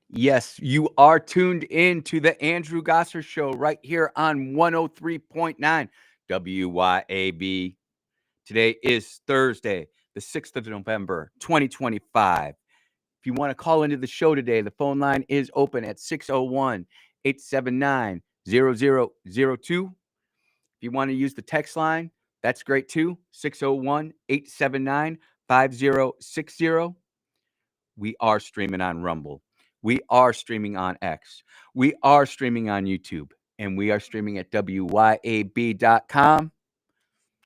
Yes, you are tuned in to the Andrew Gosser Show right here on 103.9 WYAB. Today is Thursday, the 6th of November, 2025. If you want to call into the show today, the phone line is open at 601 879 0002. If you want to use the text line, that's great too, 601 879 5060. We are streaming on Rumble. We are streaming on X. We are streaming on YouTube. And we are streaming at WYAB.com.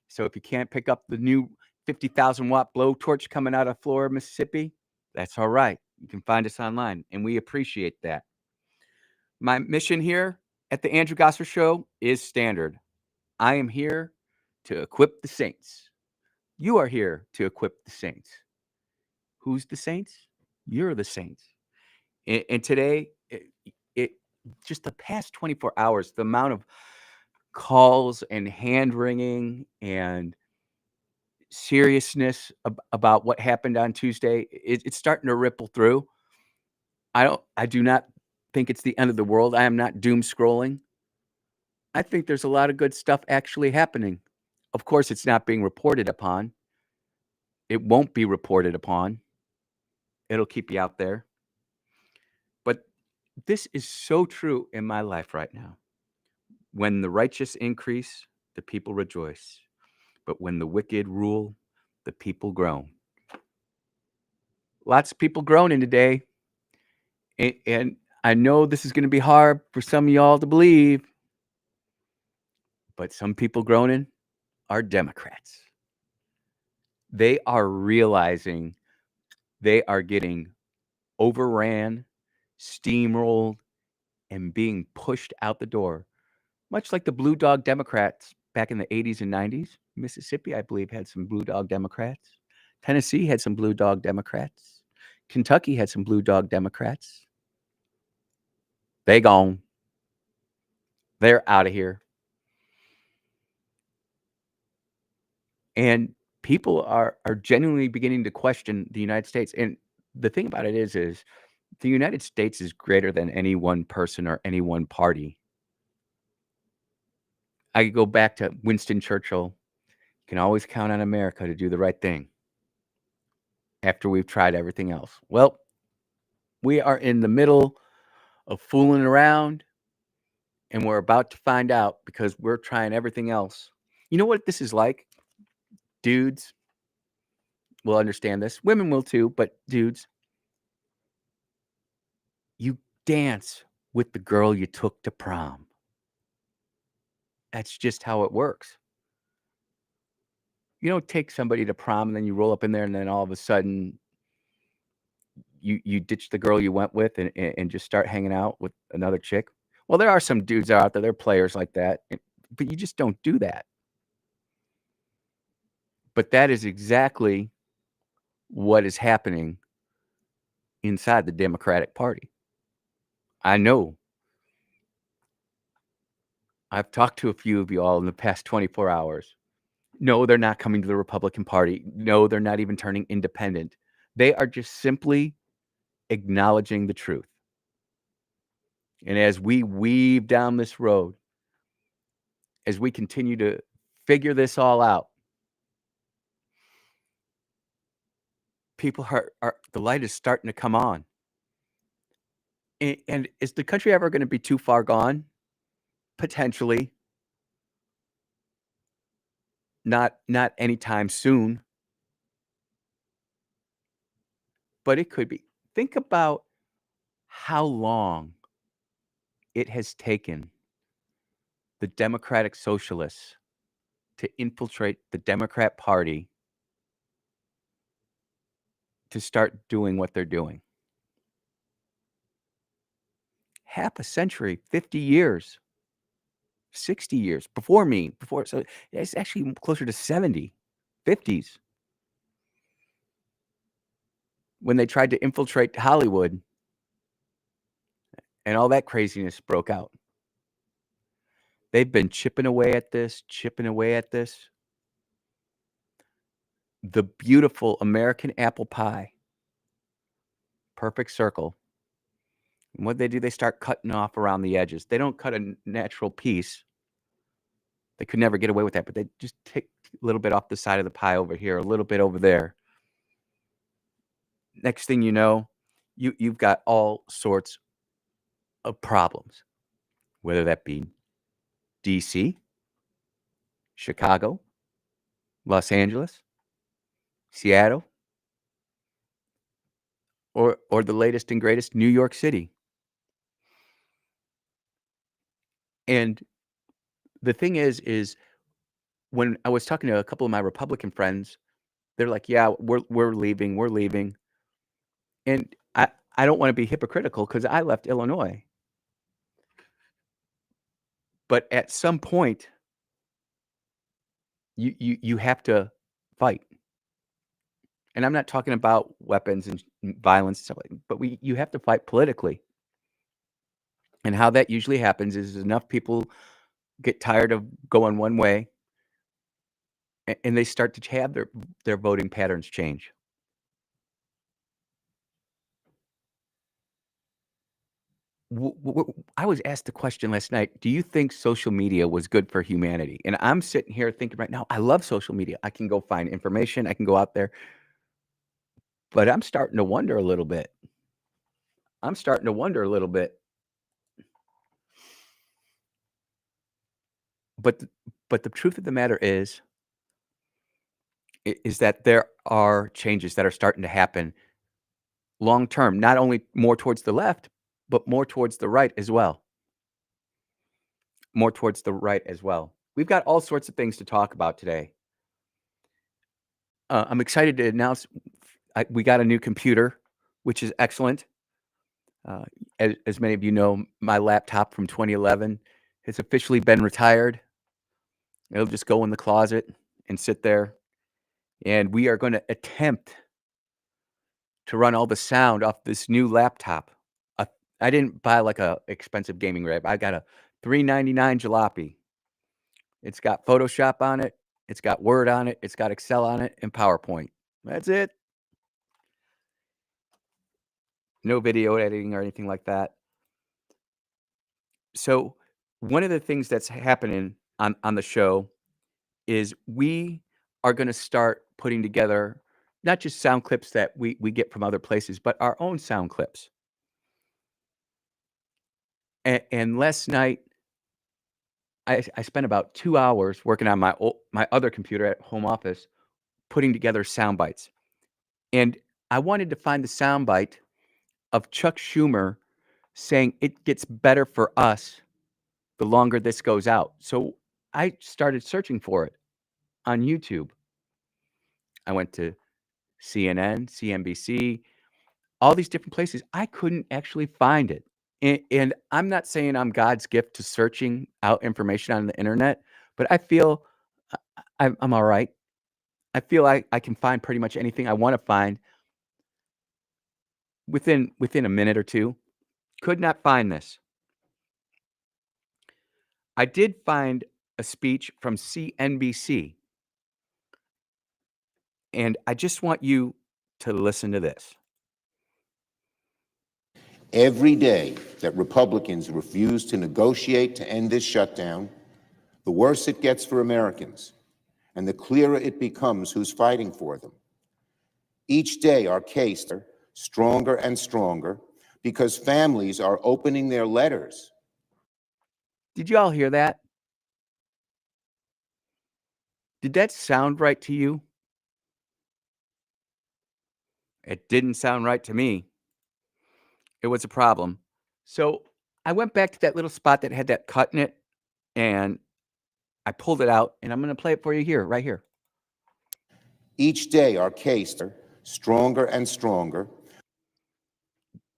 So if you can't pick up the new 50,000 watt blowtorch coming out of Flora, Mississippi, that's all right. You can find us online, and we appreciate that. My mission here at the Andrew Gosser Show is standard. I am here to equip the saints. You are here to equip the saints. Who's the saints? You're the saints. And today, it just the past 24 hours, the amount of calls and hand wringing and seriousness about what happened on Tuesday, it's starting to ripple through. I do not think it's the end of the world. I am not doom scrolling. I think there's a lot of good stuff actually happening. Of course, it's not being reported upon. It won't be reported upon. It'll keep you out there. But this is so true in my life right now. When the righteous increase, the people rejoice. But when the wicked rule, the people groan. Lots of people groaning today. And I know this is going to be hard for some of y'all to believe. But some people groaning are Democrats. They are realizing they are getting overran, steamrolled, and being pushed out the door. Much like the Blue Dog Democrats back in the 80s and 90s. Mississippi, I believe, had some Blue Dog Democrats. Tennessee had some Blue Dog Democrats. Kentucky had some Blue Dog Democrats. They gone. They're out of here. And people are genuinely beginning to question the United States. And the thing about it is the United States is greater than any one person or any one party. I could go back to Winston Churchill. You can always count on America to do the right thing after we've tried everything else. Well, we are in the middle of fooling around, and we're about to find out because we're trying everything else. You know what this is like? Dudes will understand this. Women will too, but dudes, you dance with the girl you took to prom. That's just how it works. You don't take somebody to prom and then you roll up in there and then all of a sudden you ditch the girl you went with and just start hanging out with another chick. Well, there are some dudes out there, they're players like that, but you just don't do that. But that is exactly what is happening inside the Democratic Party. I know. I've talked to a few of you all in the past 24 hours. No, they're not coming to the Republican Party. No, they're not even turning independent. They are just simply acknowledging the truth. And as we weave down this road, as we continue to figure this all out, people are the light is starting to come on. And is the country ever going to be too far gone? Potentially. Not anytime soon. But it could be. Think about how long it has taken the Democratic Socialists to infiltrate the Democrat Party to start doing what they're doing. Half a century, 50 years, 60 years before me, so it's actually closer to 70, 50s. When they tried to infiltrate Hollywood and all that craziness broke out. They've been chipping away at this. The beautiful American apple pie, perfect circle, And what they do, they start cutting off around the edges. They don't cut a natural piece. They could never get away with that, but they just take a little bit off the side of the pie over here, a little bit over there. Next thing you know, you've got all sorts of problems, whether that be DC, Chicago, Los Angeles, Seattle, or the latest and greatest, New York City. And the thing is when I was talking to a couple of my Republican friends, they're like, "Yeah, we're leaving." And I don't want to be hypocritical because I left Illinois. But at some point, you have to fight. And I'm not talking about weapons and violence and stuff like, but you have to fight politically. And how that usually happens is enough people get tired of going one way, and they start to have their voting patterns change. I was asked the question last night, do you think social media was good for humanity? And I'm sitting here thinking right now, I love social media. I can go find information. I can go out there, but I'm starting to wonder a little bit. But but the truth of the matter is that there are changes that are starting to happen long term, not only more towards the left, but more towards the right as well. More towards the right as well. We've got all sorts of things to talk about today. I'm excited to announce we got a new computer, which is excellent. As many of you know, my laptop from 2011 has officially been retired. It'll just go in the closet and sit there. And we are going to attempt to run all the sound off this new laptop. I didn't buy like a expensive gaming rig. I got a $399 jalopy. It's got Photoshop on it. It's got Word on it. It's got Excel on it and PowerPoint. That's it. No video editing or anything like that. So one of the things that's happening on the show is we are going to start putting together not just sound clips that we get from other places, but our own sound clips. And last night, I spent about 2 hours working on my other computer at home office, putting together sound bites. And I wanted to find the sound bite of Chuck Schumer saying it gets better for us the longer this goes out. So I started searching for it on YouTube. I went to CNN, CNBC, all these different places. I couldn't actually find it. And I'm not saying I'm God's gift to searching out information on the internet, but I feel I'm all right. I feel I can find pretty much anything I want to find within a minute or two. Could not find this. I did find a speech from CNBC, and I just want you to listen to this. Every day that Republicans refuse to negotiate to end this shutdown, the worse it gets for Americans, and the clearer it becomes who's fighting for them. Each day our case is stronger and stronger because families are opening their letters. Did you all hear that? Did that sound right to you? It didn't sound right to me. It was a problem. So I went back to that little spot that had that cut in it, and I pulled it out, and I'm going to play it for you here, right here. Each day our case is stronger and stronger.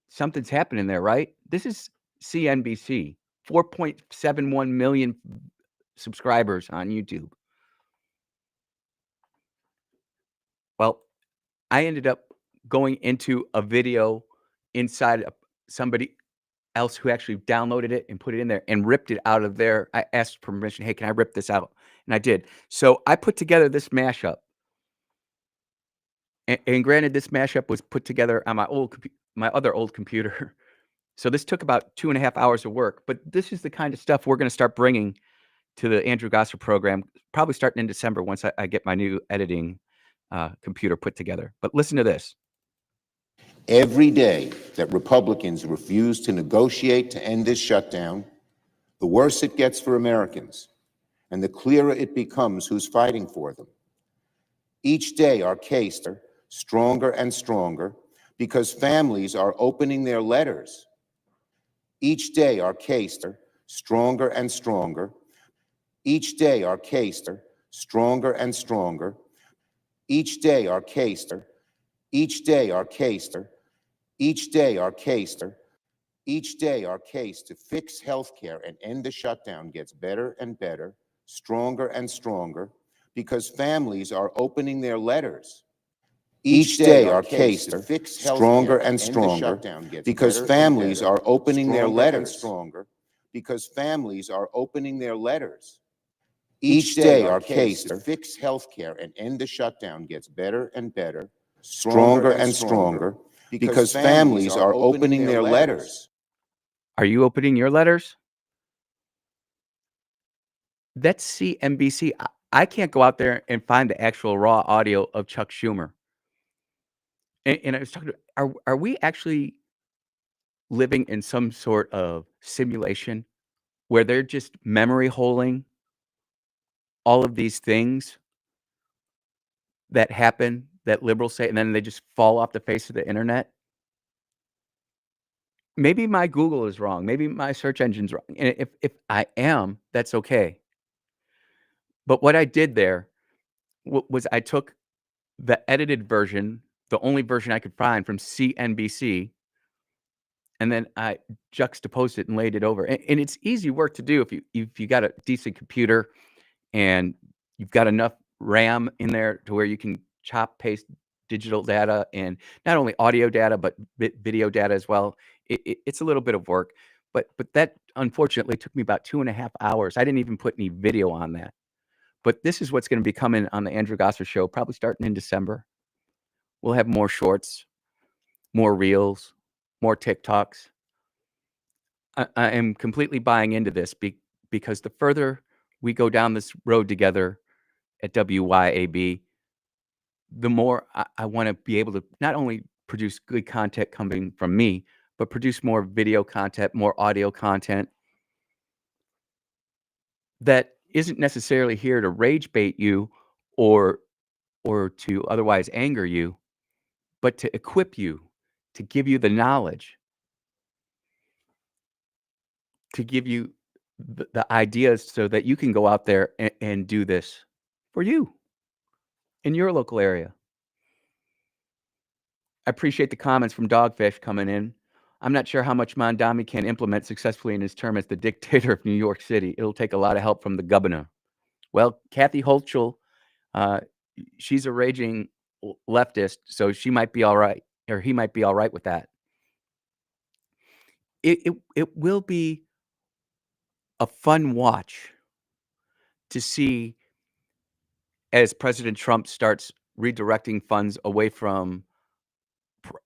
Something's happening there, right? This is CNBC, 4.71 million subscribers on YouTube. Well, I ended up going into a video inside of somebody else who actually downloaded it and put it in there and ripped it out of there. I asked permission, hey, can I rip this out? And I did. So I put together this mashup. And granted, this mashup was put together on my other old computer. So this took about 2.5 hours of work, but this is the kind of stuff we're gonna start bringing to the Andrew Gosser program, probably starting in December once I get my new editing, computer put together. But listen to this. Every day that Republicans refuse to negotiate to end this shutdown, the worse it gets for Americans, and the clearer it becomes who's fighting for them. Each day our case is stronger and stronger because families are opening their letters. Each day our case is stronger and stronger. Each day our case is stronger and stronger. Each day our case is each day our case is each day our case is each day our case to fix healthcare and end the shutdown gets better and better, stronger and stronger, because families are opening their letters. Each day our case to fix stronger and stronger, because families are opening their letters. Stronger, because families are opening their letters. Each day our case to fix healthcare and end the shutdown gets better and better, stronger and stronger, because families are opening their letters. Are you opening your letters? That's CNBC. I can't go out there and find the actual raw audio of Chuck Schumer. And I was talking to are we actually living in some sort of simulation where they're just memory holing all of these things that happen that liberals say, and then they just fall off the face of the internet? Maybe my Google is wrong. Maybe my search engine's wrong. And if I am, that's okay. But what I did there was I took the edited version, the only version I could find from CNBC, and then I juxtaposed it and laid it over. And it's easy work to do if you got a decent computer and you've got enough RAM in there to where you can chop paste digital data and not only audio data but video data as well. It's a little bit of work, but that unfortunately took me about 2.5 hours. I didn't even put any video on that. But this is what's going to be coming on the Andrew Gosser show, probably starting in December. We'll have more shorts, more reels, more TikToks. I am completely buying into this because the further we go down this road together at WYAB, the more I want to be able to not only produce good content coming from me, but produce more video content, more audio content that isn't necessarily here to rage bait you or to otherwise anger you, but to equip you, to give you the knowledge, to give you the ideas so that you can go out there and do this for you in your local area. I appreciate the comments from Dogfish coming in. I'm not sure how much Mondami can implement successfully in his term as the dictator of New York City. It'll take a lot of help from the governor. Well, Kathy Hochul, uh, she's a raging leftist, so she might be all right, or he might be all right with that. It will be a fun watch to see as President Trump starts redirecting funds away from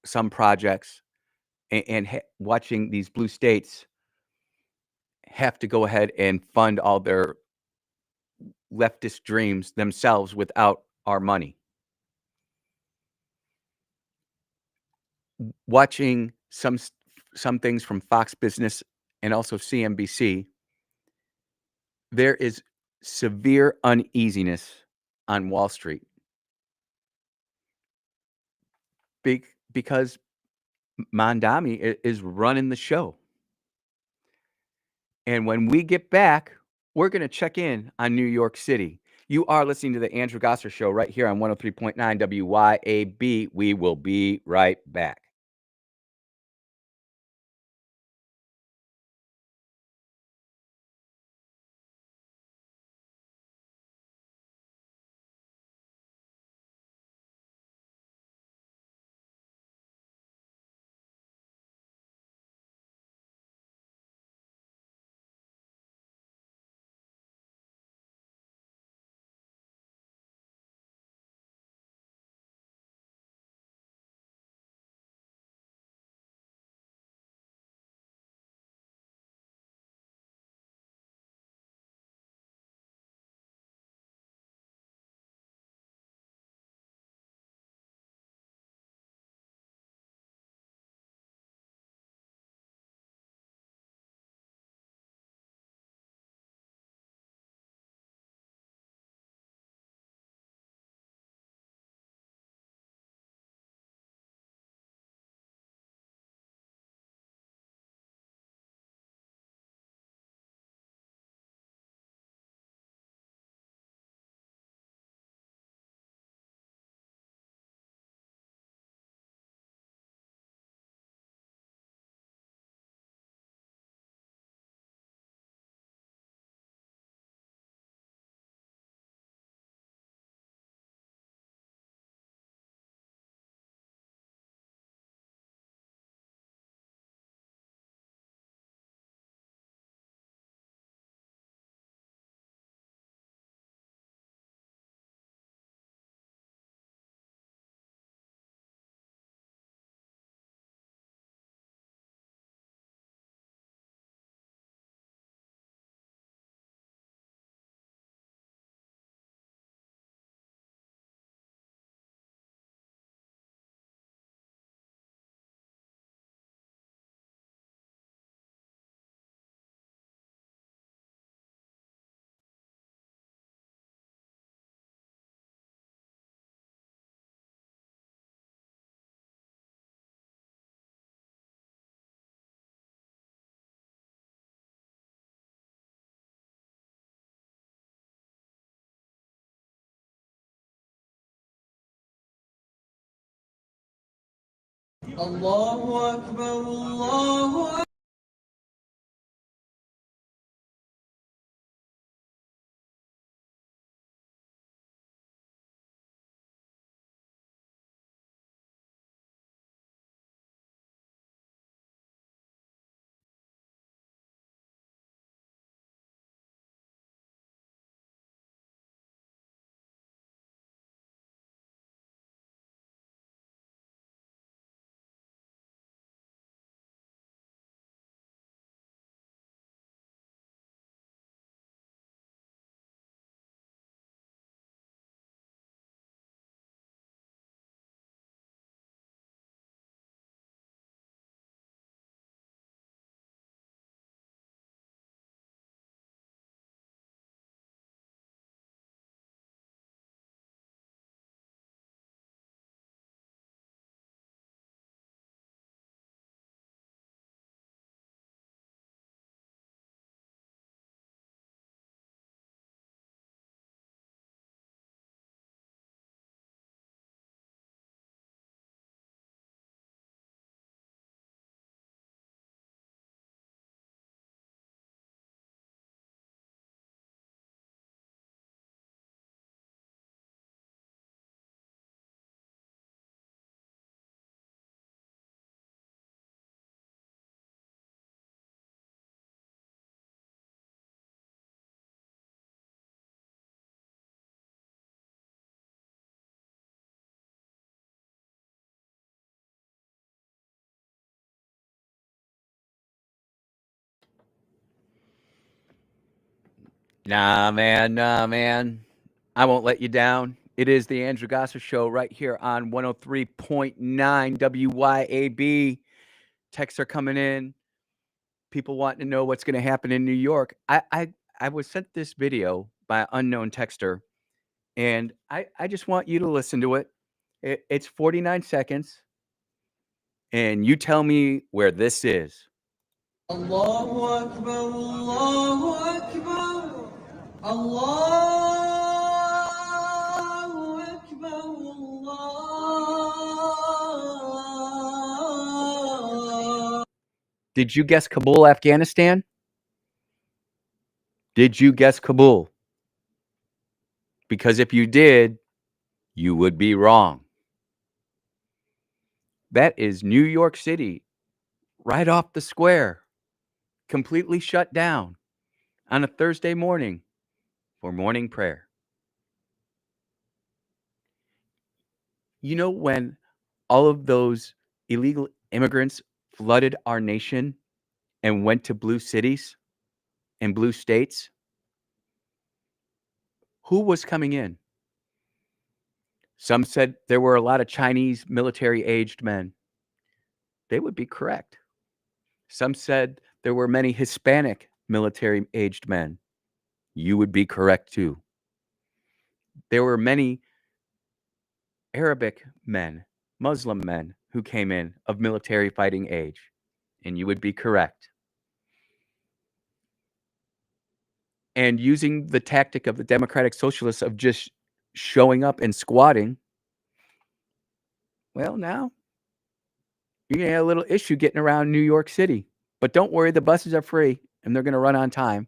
some projects and watching these blue states have to go ahead and fund all their leftist dreams themselves without our money. Watching some things from Fox Business and also CNBC, there is severe uneasiness on Wall Street because Mondami is running the show. And when we get back, we're going to check in on New York City. You are listening to the Andrew Gosser Show right here on 103.9 WYAB. We will be right back. Allahu Akbar, Allahu Akbar. Nah, man. Nah, man. I won't let you down. It is the Andrew Gosser Show right here on 103.9 WYAB. Texts are coming in. People wanting to know what's going to happen in New York. I was sent this video by an unknown texter, and I just want you to listen to it. It's 49 seconds, and you tell me where this is. Allahu Akbar, Allahu Akbar, Allahu Akbar, Allah. Did you guess Kabul, Afghanistan? Did you guess Kabul? Because if you did, you would be wrong. That is New York City, right off the square, completely shut down on a Thursday morning for morning prayer. You know, when all of those illegal immigrants flooded our nation and went to blue cities and blue states, who was coming in? Some said there were a lot of Chinese military aged men. They would be correct. Some said there were many Hispanic military aged men. You would be correct too. There were many Arabic men, Muslim men who came in of military fighting age, and you would be correct. And using the tactic of the Democratic Socialists of just showing up and squatting, well, now you're going to have a little issue getting around New York City. But don't worry, the buses are free and they're going to run on time.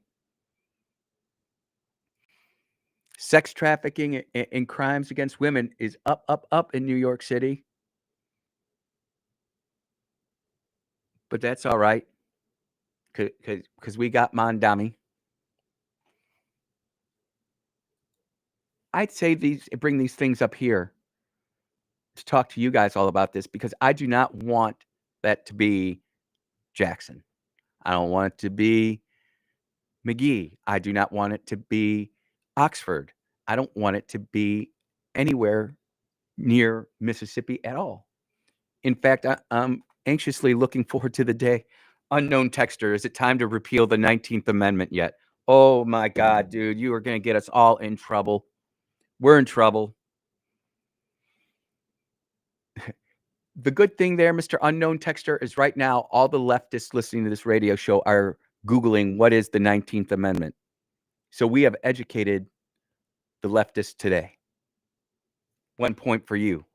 Sex trafficking and crimes against women is up, up, up in New York City. But that's all right, because we got Mondami. I'd say bring these things up here to talk to you guys all about this, because I do not want that to be Jackson. I don't want it to be McGee. I do not want it to be Oxford. I don't want it to be anywhere near Mississippi at all. In fact, I'm anxiously looking forward to the day. Unknown texter, is it time to repeal the 19th Amendment yet? Oh my God, dude, you are going to get us all in trouble. We're in trouble. The good thing there, Mr. Unknown Texter, is right now all the leftists listening to this radio show are Googling what is the 19th Amendment. So we have educated the leftists today. 1 point for you.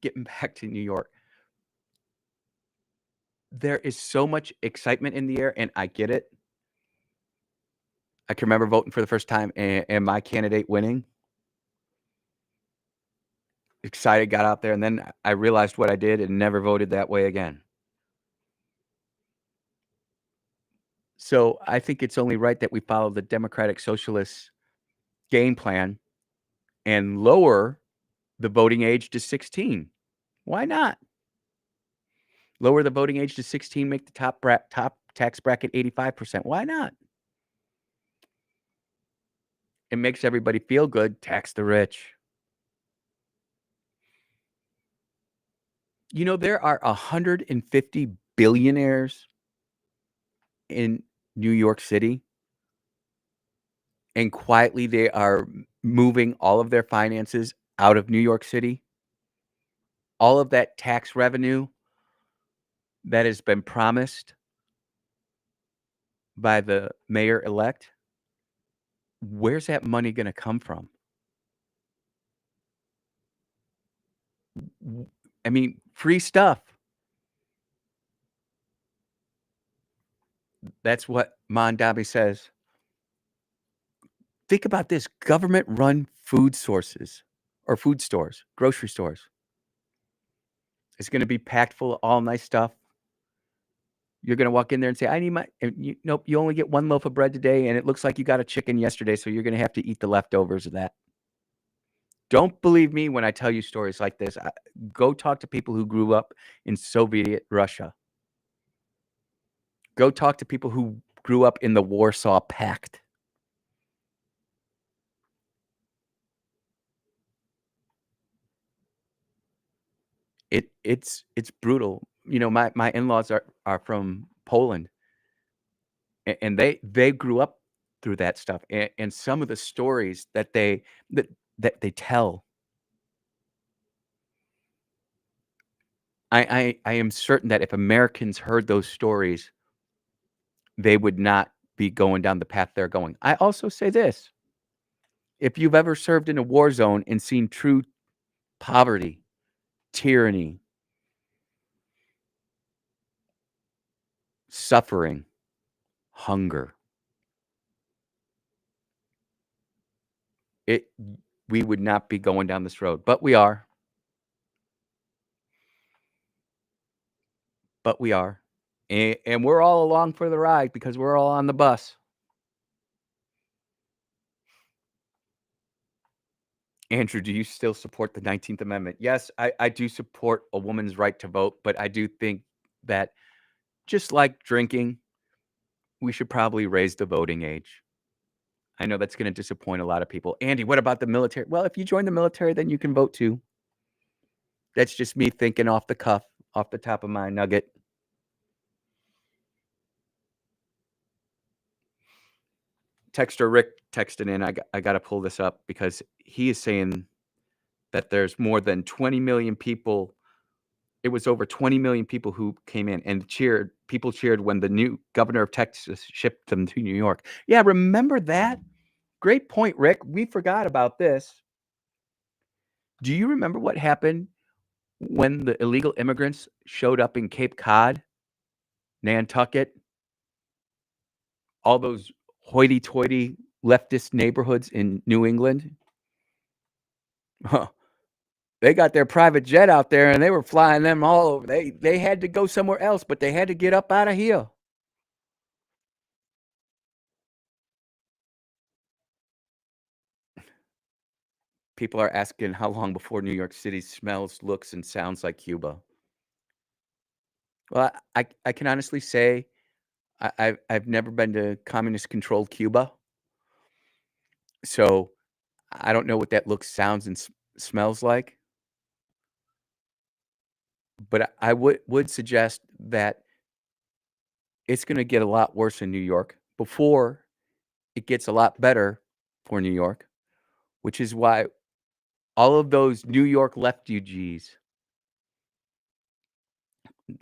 getting back to New York, there is so much excitement in the air, and I get it. I can remember voting for the first time and my candidate winning. Excited, got out there, and then I realized what I did and never voted that way again. So I think it's only right that we follow the Democratic Socialist game plan and lower the voting age to 16. Why not? Lower the voting age to 16, make the top tax bracket 85%. Why not? It makes everybody feel good. Tax the rich. You know, there are 150 billionaires in New York City, and quietly they are moving all of their finances out of New York City. All of that tax revenue that has been promised by the mayor-elect, where's that money gonna come from? I mean, free stuff. That's what Mondami says. Think about this, government-run food sources or food stores, grocery stores. It's gonna be packed full of all nice stuff. You're gonna walk in there and say, "I need my," and nope, you only get 1 loaf of bread today, and it looks like you got a chicken yesterday, so you're gonna have to eat the leftovers of that. Don't believe me when I tell you stories like this. Go talk to people who grew up in Soviet Russia. Go talk to people who grew up in the Warsaw Pact. It's brutal. You know, my in-laws are from Poland, and they grew up through that stuff, and some of the stories that they tell, I am certain that if Americans heard those stories, they would not be going down the path they're going. I also say this, if you've ever served in a war zone and seen true poverty, tyranny, suffering, hunger, it we would not be going down this road, but we are. But we are. And we're all along for the ride because we're all on the bus. Andrew, do you still support the 19th Amendment? Yes, I do support a woman's right to vote, but I do think that just like drinking, we should probably raise the voting age. I know that's gonna disappoint a lot of people. Andy, what about the military? Well, if you join the military, then you can vote too. That's just me thinking off the cuff, off the top of my nugget. Texter Rick texted in. I gotta pull this up because he is saying that there's more than 20 million people. It was over 20 million people who came in and cheered. People cheered when the new governor of Texas shipped them to New York. Yeah, remember that? Great point, Rick. We forgot about this. Do you remember what happened when the illegal immigrants showed up in Cape Cod, Nantucket, all those hoity-toity leftist neighborhoods in New England? Huh. They got their private jet out there and they were flying them all over. They had to go somewhere else, but they had to get up out of here. People are asking how long before New York City smells, looks, and sounds like Cuba. Well, I can honestly say I've never been to communist-controlled Cuba, so I don't know what that looks, sounds, and smells like. But I would suggest that it's gonna get a lot worse in New York before it gets a lot better for New York, which is why all of those New York refugees,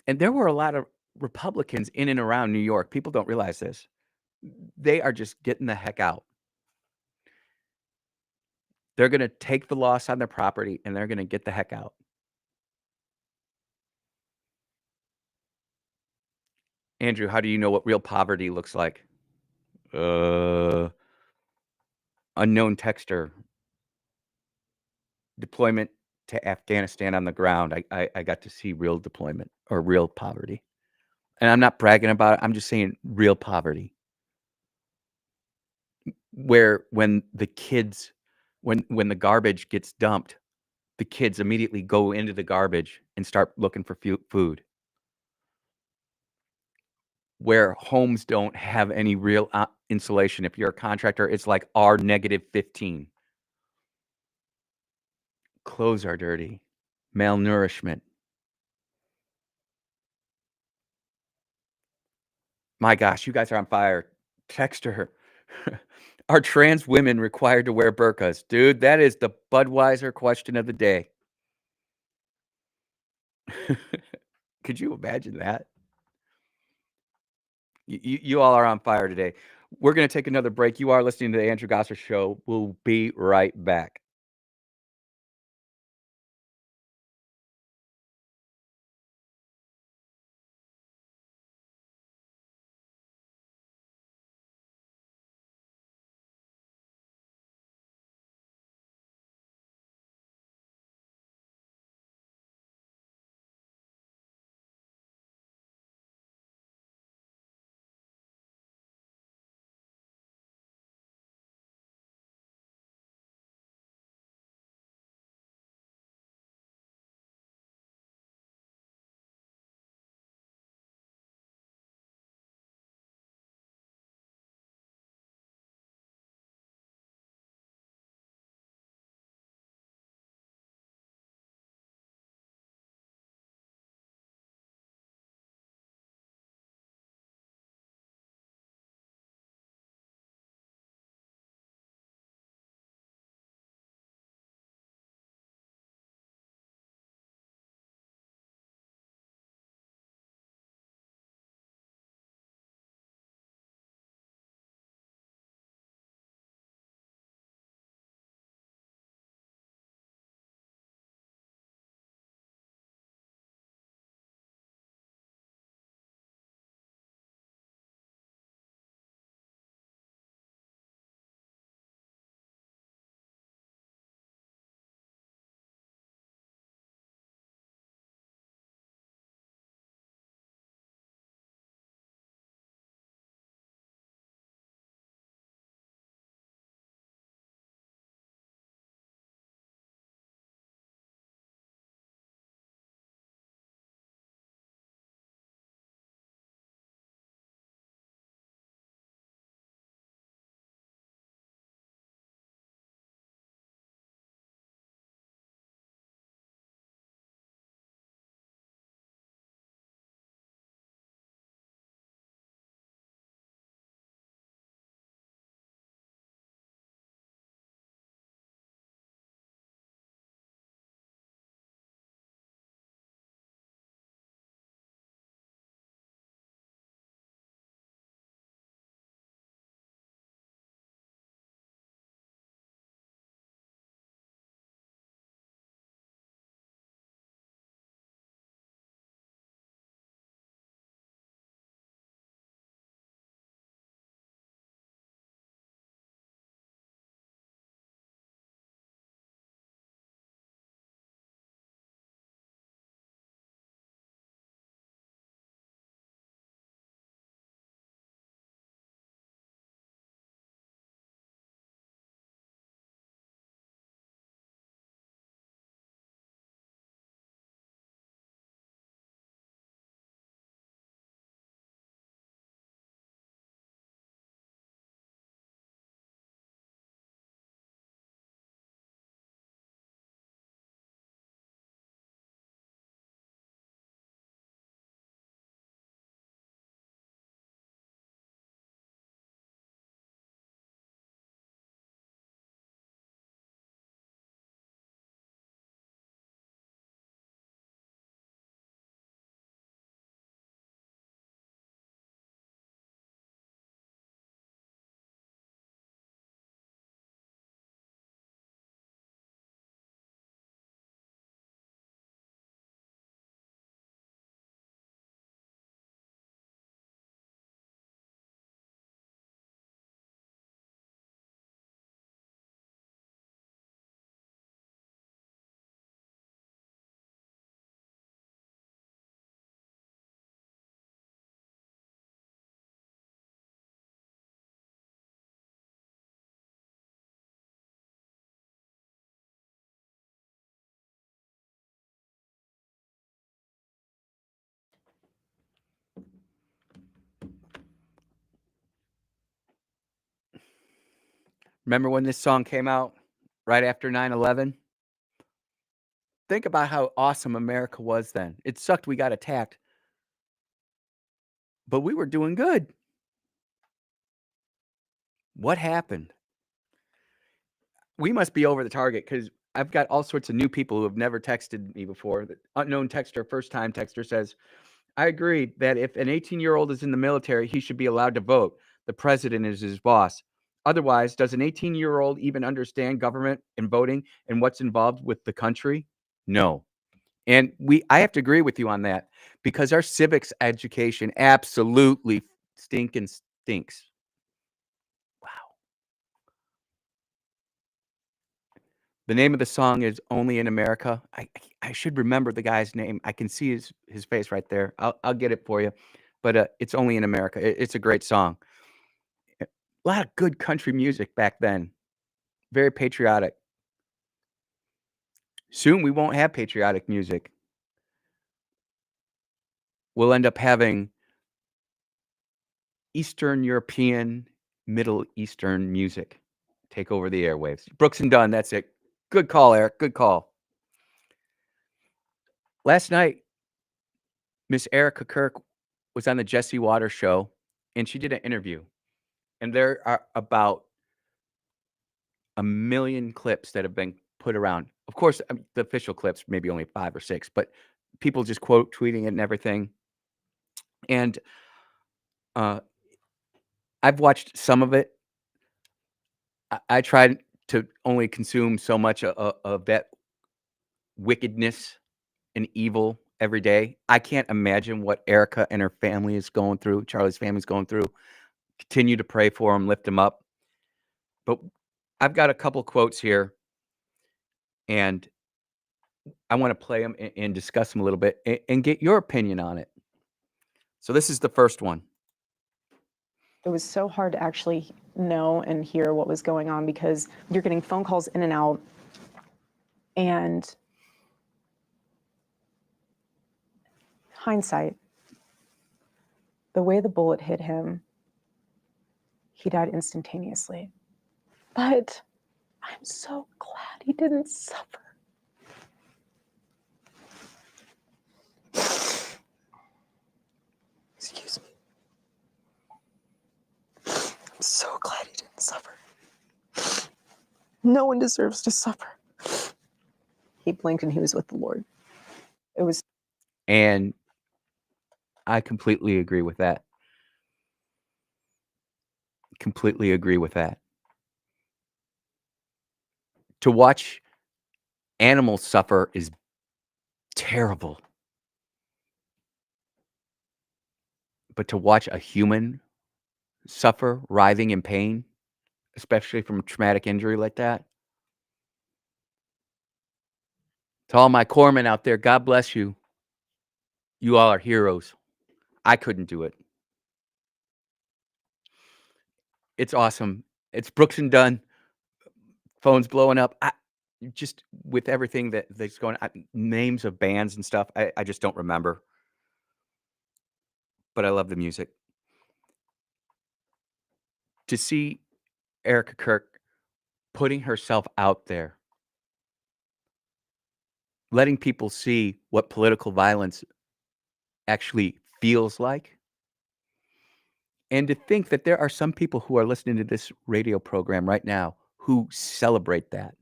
and there were a lot of Republicans in and around New York. People don't realize this. They are just getting the heck out. They're gonna take the loss on their property and they're gonna get the heck out. Andrew, how do you know what real poverty looks like? Unknown texter. Deployment to Afghanistan on the ground. I got to see real deployment or real poverty. And I'm not bragging about it. I'm just saying real poverty. Where when the kids, when the garbage gets dumped, the kids immediately go into the garbage and start looking for food. Where homes don't have any real insulation. If you're a contractor, it's like R -15. Clothes are dirty. Malnourishment. My gosh, you guys are on fire. Text her. Are trans women required to wear burqas? Dude, that is the Budweiser question of the day. Could you imagine that? You all are on fire today. We're going to take another break. You are listening to the Andrew Gosser Show. We'll be right back. Remember when this song came out right after 9/11? Think about how awesome America was then. It sucked we got attacked, but we were doing good. What happened? We must be over the target because I've got all sorts of new people who have never texted me before. The unknown texter, first time texter says, I agree that if an 18-year-old is in the military, he should be allowed to vote. The president is his boss. Otherwise, does an 18-year-old even understand government and voting and what's involved with the country? No. And I have to agree with you on that because our civics education absolutely stinks. Wow. The name of the song is Only in America. I should remember the guy's name. I can see his face right there. I'll get it for you. But it's Only in America. It's a great song. A lot of good country music back then. Very patriotic. Soon we won't have patriotic music. We'll end up having Eastern European, Middle Eastern music take over the airwaves. Brooks and Dunn, that's it. Good call, Eric. Good call. Last night, Miss Erica Kirk was on the Jesse Waters show, and she did an interview. And there are about 1 million clips that have been put around. Of course, the official clips, maybe only 5 or 6, but people just quote tweeting it and everything. And I've watched some of it. I tried to only consume so much of that wickedness and evil every day. I can't imagine what Erica and her family is going through, Charlie's family's going through. Continue to pray for them, lift them up. But I've got a couple quotes here, and I want to play them and discuss them a little bit and get your opinion on it. So this is the first one. It was so hard to actually know and hear what was going on because you're getting phone calls in and out. And hindsight, the way the bullet hit him, he died instantaneously. But I'm so glad he didn't suffer. Excuse me. I'm so glad he didn't suffer. No one deserves to suffer. He blinked and he was with the Lord. It was. And I completely agree with that. Completely agree with that. To watch animals suffer is terrible. But to watch a human suffer, writhing in pain, especially from a traumatic injury like that. To all my corpsmen out there, God bless you. You all are heroes. I couldn't do it. It's awesome. It's Brooks and Dunn. Phone's blowing up. Just with everything that's going on, names of bands and stuff, I just don't remember. But I love the music. To see Erica Kirk putting herself out there, letting people see what political violence actually feels like. And to think that there are some people who are listening to this radio program right now who celebrate that,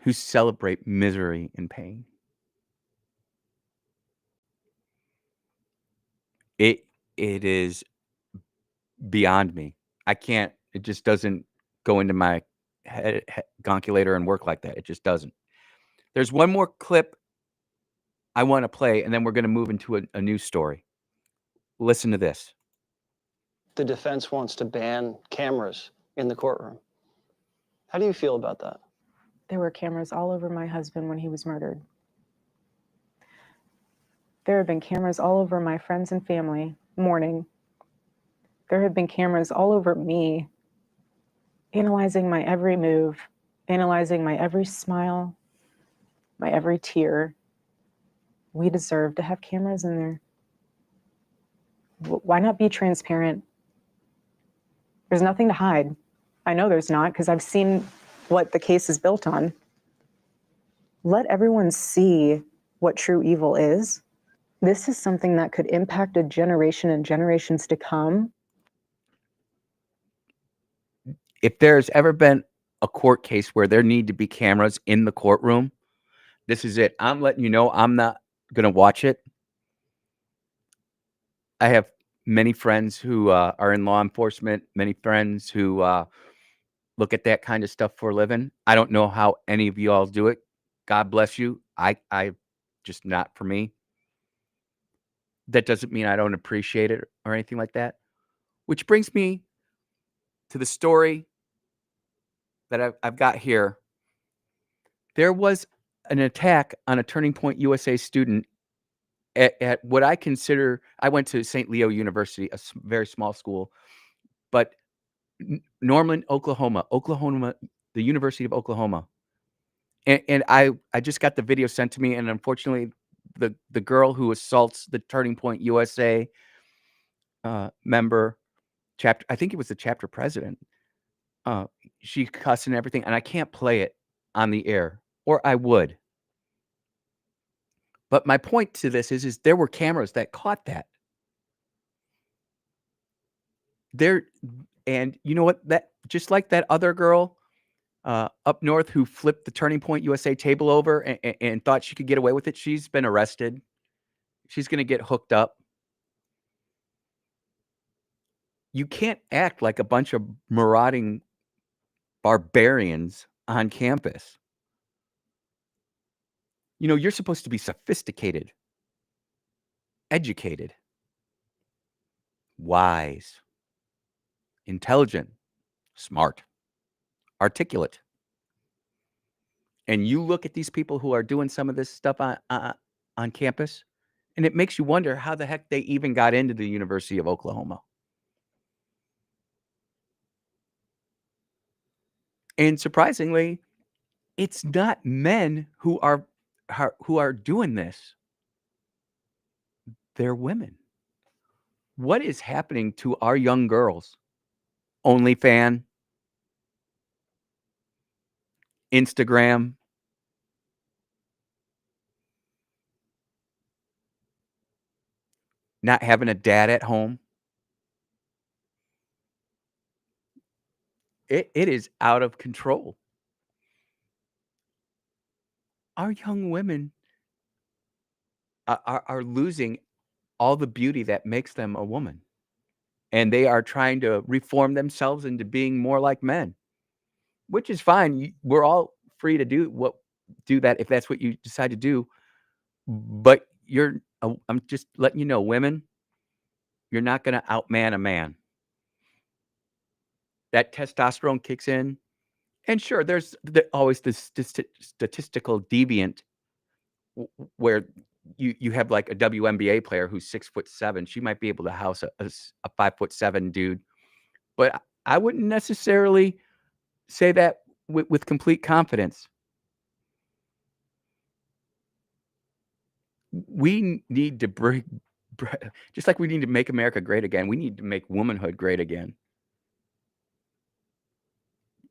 who celebrate misery and pain. It is beyond me. I can't, it just doesn't go into my head gonculator and work like that. It just doesn't. There's one more clip I want to play, and then we're going to move into a news story. Listen to this. The defense wants to ban cameras in the courtroom. How do you feel about that? There were cameras all over my husband when he was murdered. There have been cameras all over my friends and family mourning. There have been cameras all over me, analyzing my every move, analyzing my every smile, my every tear. We deserve to have cameras in there. Why not be transparent? There's nothing to hide. I know there's not, because I've seen what the case is built on. Let everyone see what true evil is. This is something that could impact a generation and generations to come. If there's ever been a court case where there need to be cameras in the courtroom, this is it. I'm letting you know I'm not going to watch it. I have many friends who are in law enforcement, many friends who look at that kind of stuff for a living. I don't know how any of you all do it. God bless you. I just not for me. That doesn't mean I don't appreciate it or anything like that. Which brings me to the story that I've got here. There was an attack on a Turning Point USA student at what I consider, I went to St. Leo University, a very small school, but Norman, Oklahoma, the University of Oklahoma. And I just got the video sent to me, and unfortunately, the girl who assaults the Turning Point USA member, chapter, I think it was the chapter president, she cussed and everything, and I can't play it on the air, or I would. But my point to this is there were cameras that caught that. And you know what? That just like that other girl up north who flipped the Turning Point USA table over and thought she could get away with it, she's been arrested. She's going to get hooked up. You can't act like a bunch of marauding barbarians on campus. You know, you're supposed to be sophisticated, educated, wise, intelligent, smart, articulate. And you look at these people who are doing some of this stuff on campus, and it makes you wonder how the heck they even got into the University of Oklahoma. And surprisingly, it's not men who are doing this. They're women. What is happening to our young girls? OnlyFans, Instagram, not having a dad at home. It is out of control. Our young women are losing all the beauty that makes them a woman. And they are trying to reform themselves into being more like men, which is fine. We're all free to do that if that's what you decide to do. But I'm just letting you know, women, you're not going to outman a man. That testosterone kicks in. And sure, there's always this statistical deviant where you have like a WNBA player who's 6'7". She might be able to house a 5'7" dude, but I wouldn't necessarily say that with complete confidence. We need to bring, just like we need to make America great again, we need to make womanhood great again.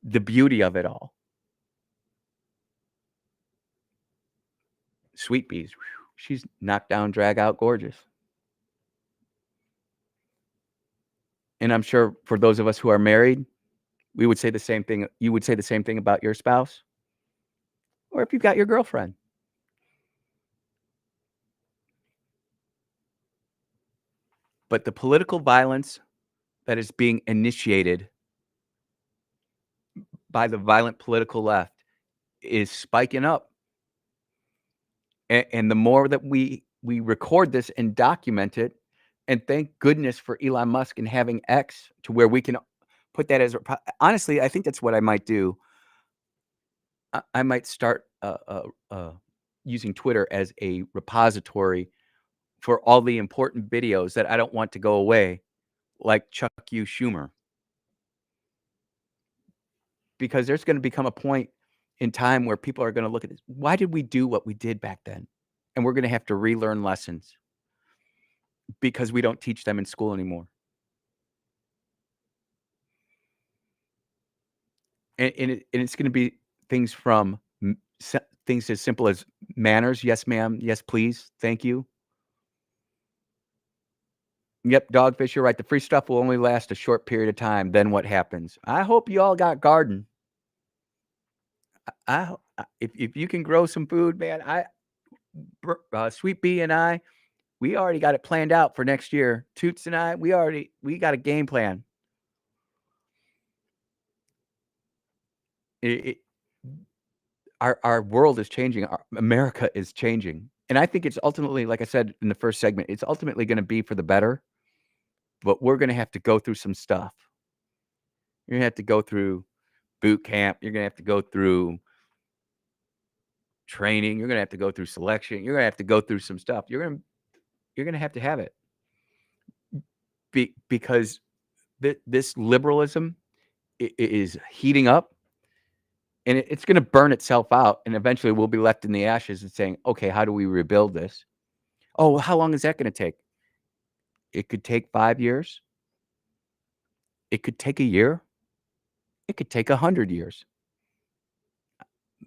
The beauty of it all. Sweet Bees, she's knocked down, drag out, gorgeous. And I'm sure for those of us who are married, we would say the same thing. You would say the same thing about your spouse, or if you've got your girlfriend. But the political violence that is being initiated by the violent political left is spiking up. And the more that we record this and document it, and thank goodness for Elon Musk and having X to where we can put that as, honestly, I think that's what I might do. I might start using Twitter as a repository for all the important videos that I don't want to go away, like Chuck U. Schumer. Because there's going to become a point in time where people are going to look at this. Why did we do what we did back then? And we're going to have to relearn lessons because we don't teach them in school anymore. and it's going to be things from things as simple as manners. Yes, ma'am. Yes, please. Thank you. Yep, Dogfish, you're right. The free stuff will only last a short period of time. Then what happens? I hope you all got garden. If you can grow some food, man, Sweet Bee and I, we already got it planned out for next year. Toots and I, we got a game plan. Our world is changing. America is changing, and I think it's ultimately, like I said in the first segment, it's ultimately going to be for the better. But we're going to have to go through some stuff. You're going to have to go through boot camp. You're going to have to go through training. You're going to have to go through selection. You're going to have to go through some stuff. You're going to have it because this liberalism is heating up, and it's going to burn itself out, and eventually we'll be left in the ashes and saying, okay, how do we rebuild this? Oh, well, how long is that going to take? It could take 5 years. It could take a year. It could take 100 years.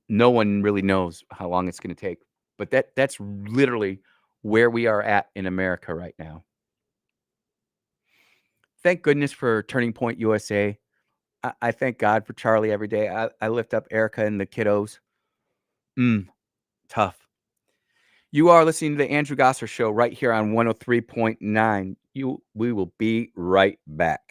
No one really knows how long it's going to take, but that's literally where we are at in America right now. Thank goodness for Turning Point USA. I thank God for Charlie every day. I lift up Erica and the kiddos. Tough. You are listening to the Andrew Gosser Show right here on 103.9. We will be right back.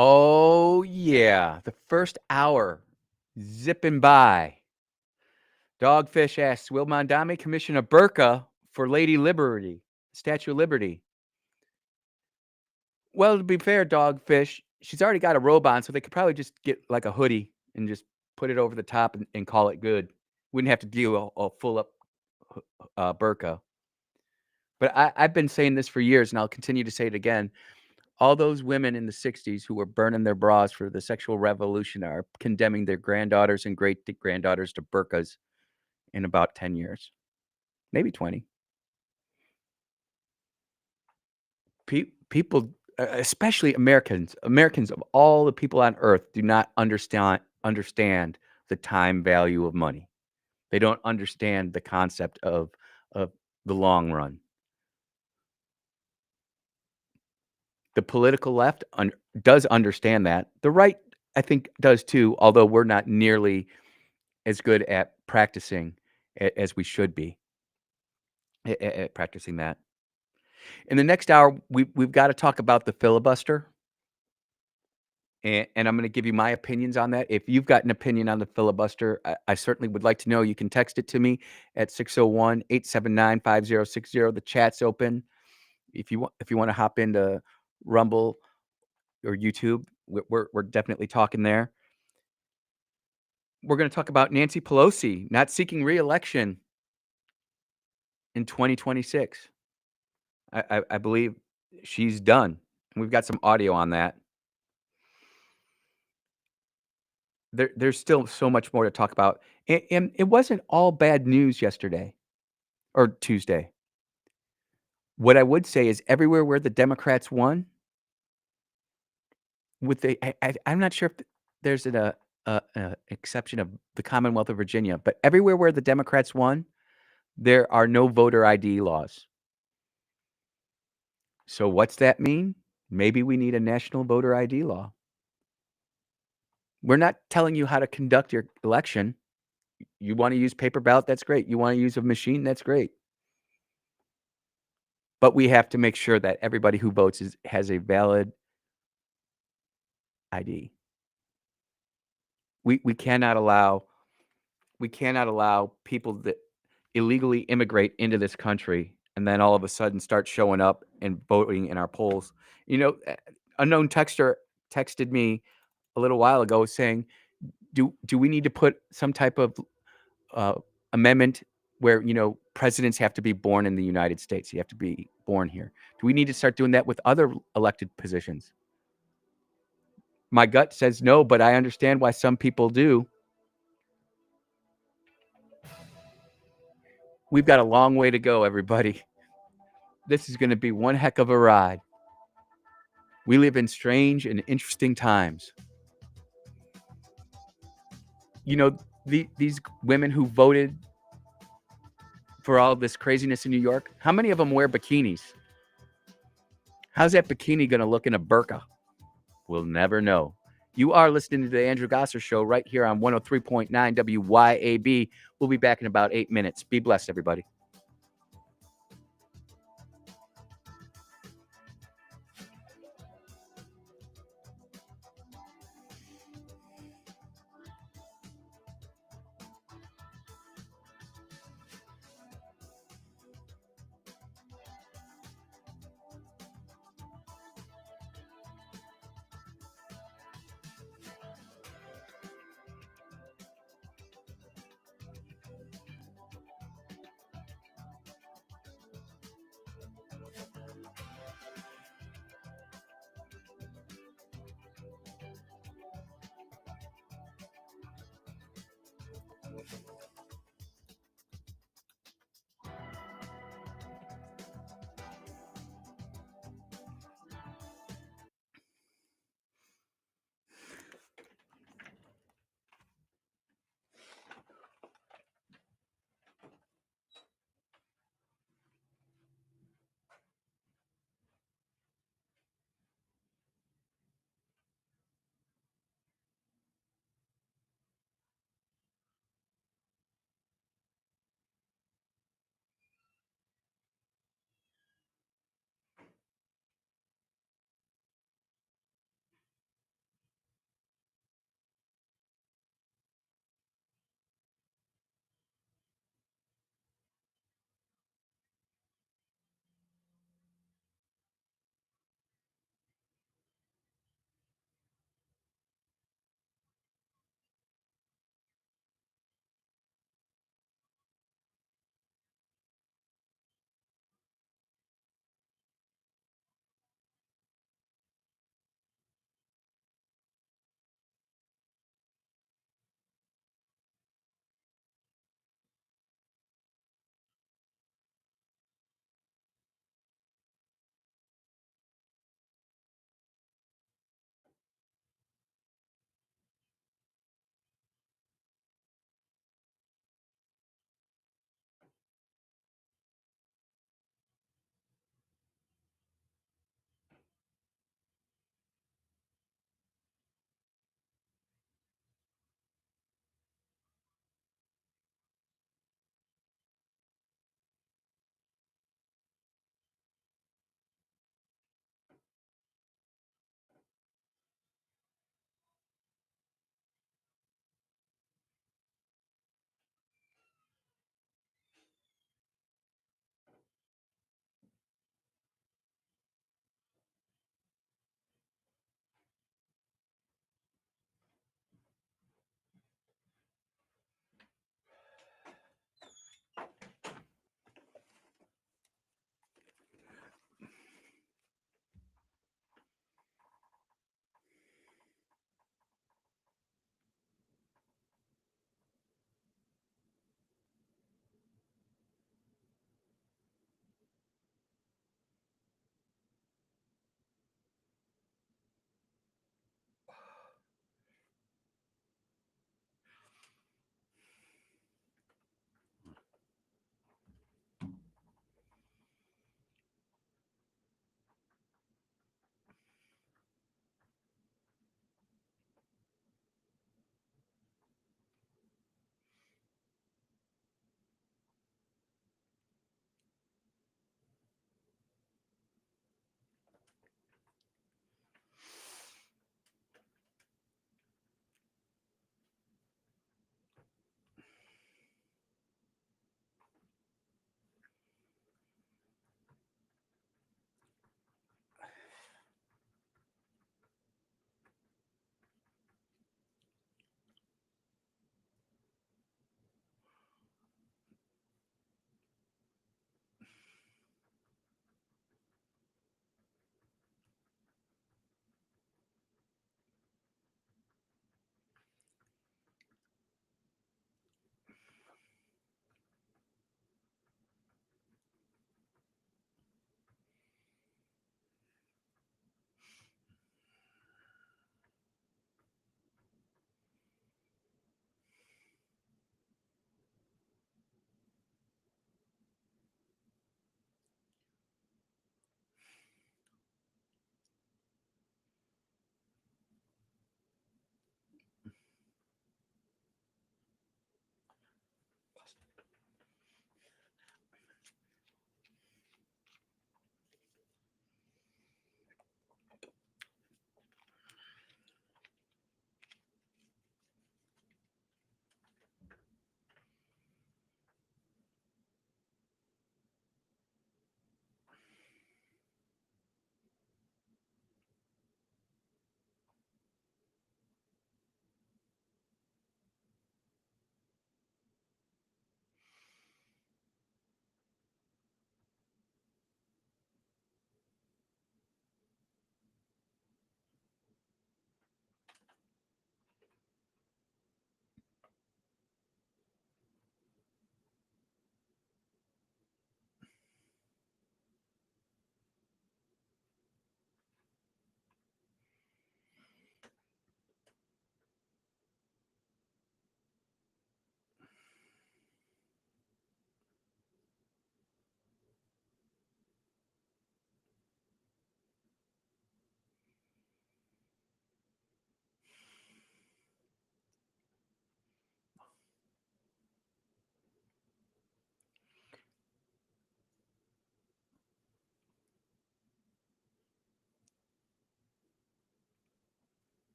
Oh, yeah. The first hour zipping by. Dogfish asks, will Mondami commission a burqa for Lady Liberty, Statue of Liberty? Well, to be fair, Dogfish, she's already got a robe on, so they could probably just get like a hoodie and just put it over the top and call it good. Wouldn't have to do a full up burqa. But I've been saying this for years, and I'll continue to say it again. All those women in the 60s who were burning their bras for the sexual revolution are condemning their granddaughters and great-granddaughters to burqas in about 10 years, maybe 20. People, especially Americans of all the people on earth, do not understand the time value of money. They don't understand the concept of the long run. The political left does understand that. The right, I think, does too, although we're not nearly as good at practicing as we should be at practicing that. In the next hour, we've got to talk about the filibuster. And I'm going to give you my opinions on that. If you've got an opinion on the filibuster, I certainly would like to know. You can text it to me at 601-879-5060. The chat's open. If you want to hop into Rumble or YouTube, we're definitely talking there. We're going to talk about Nancy Pelosi not seeking re-election in 2026. I believe she's done. We've got some audio on that. There's still so much more to talk about. And it wasn't all bad news yesterday or Tuesday. What I would say is everywhere where the Democrats won, I'm not sure if there's an exception of the Commonwealth of Virginia, but everywhere where the Democrats won, there are no voter ID laws. So what's that mean? Maybe we need a national voter ID law. We're not telling you how to conduct your election. You want to use paper ballot, that's great. You want to use a machine, that's great. But we have to make sure that everybody who votes has a valid ID. We cannot allow people that illegally immigrate into this country and then all of a sudden start showing up and voting in our polls. You know, unknown texter texted me a little while ago saying, do we need to put some type of amendment where, presidents have to be born in the United States? You have to be born here. Do we need to start doing that with other elected positions? My gut says no, but I understand why some people do. We've got a long way to go, everybody. This is going to be one heck of a ride. We live in strange and interesting times. These women who voted for all of this craziness in New York, how many of them wear bikinis? How's that bikini going to look in a burqa? We'll never know. You are listening to the Andrew Gosser Show right here on 103.9 WYAB. We'll be back in about 8 minutes. Be blessed, everybody.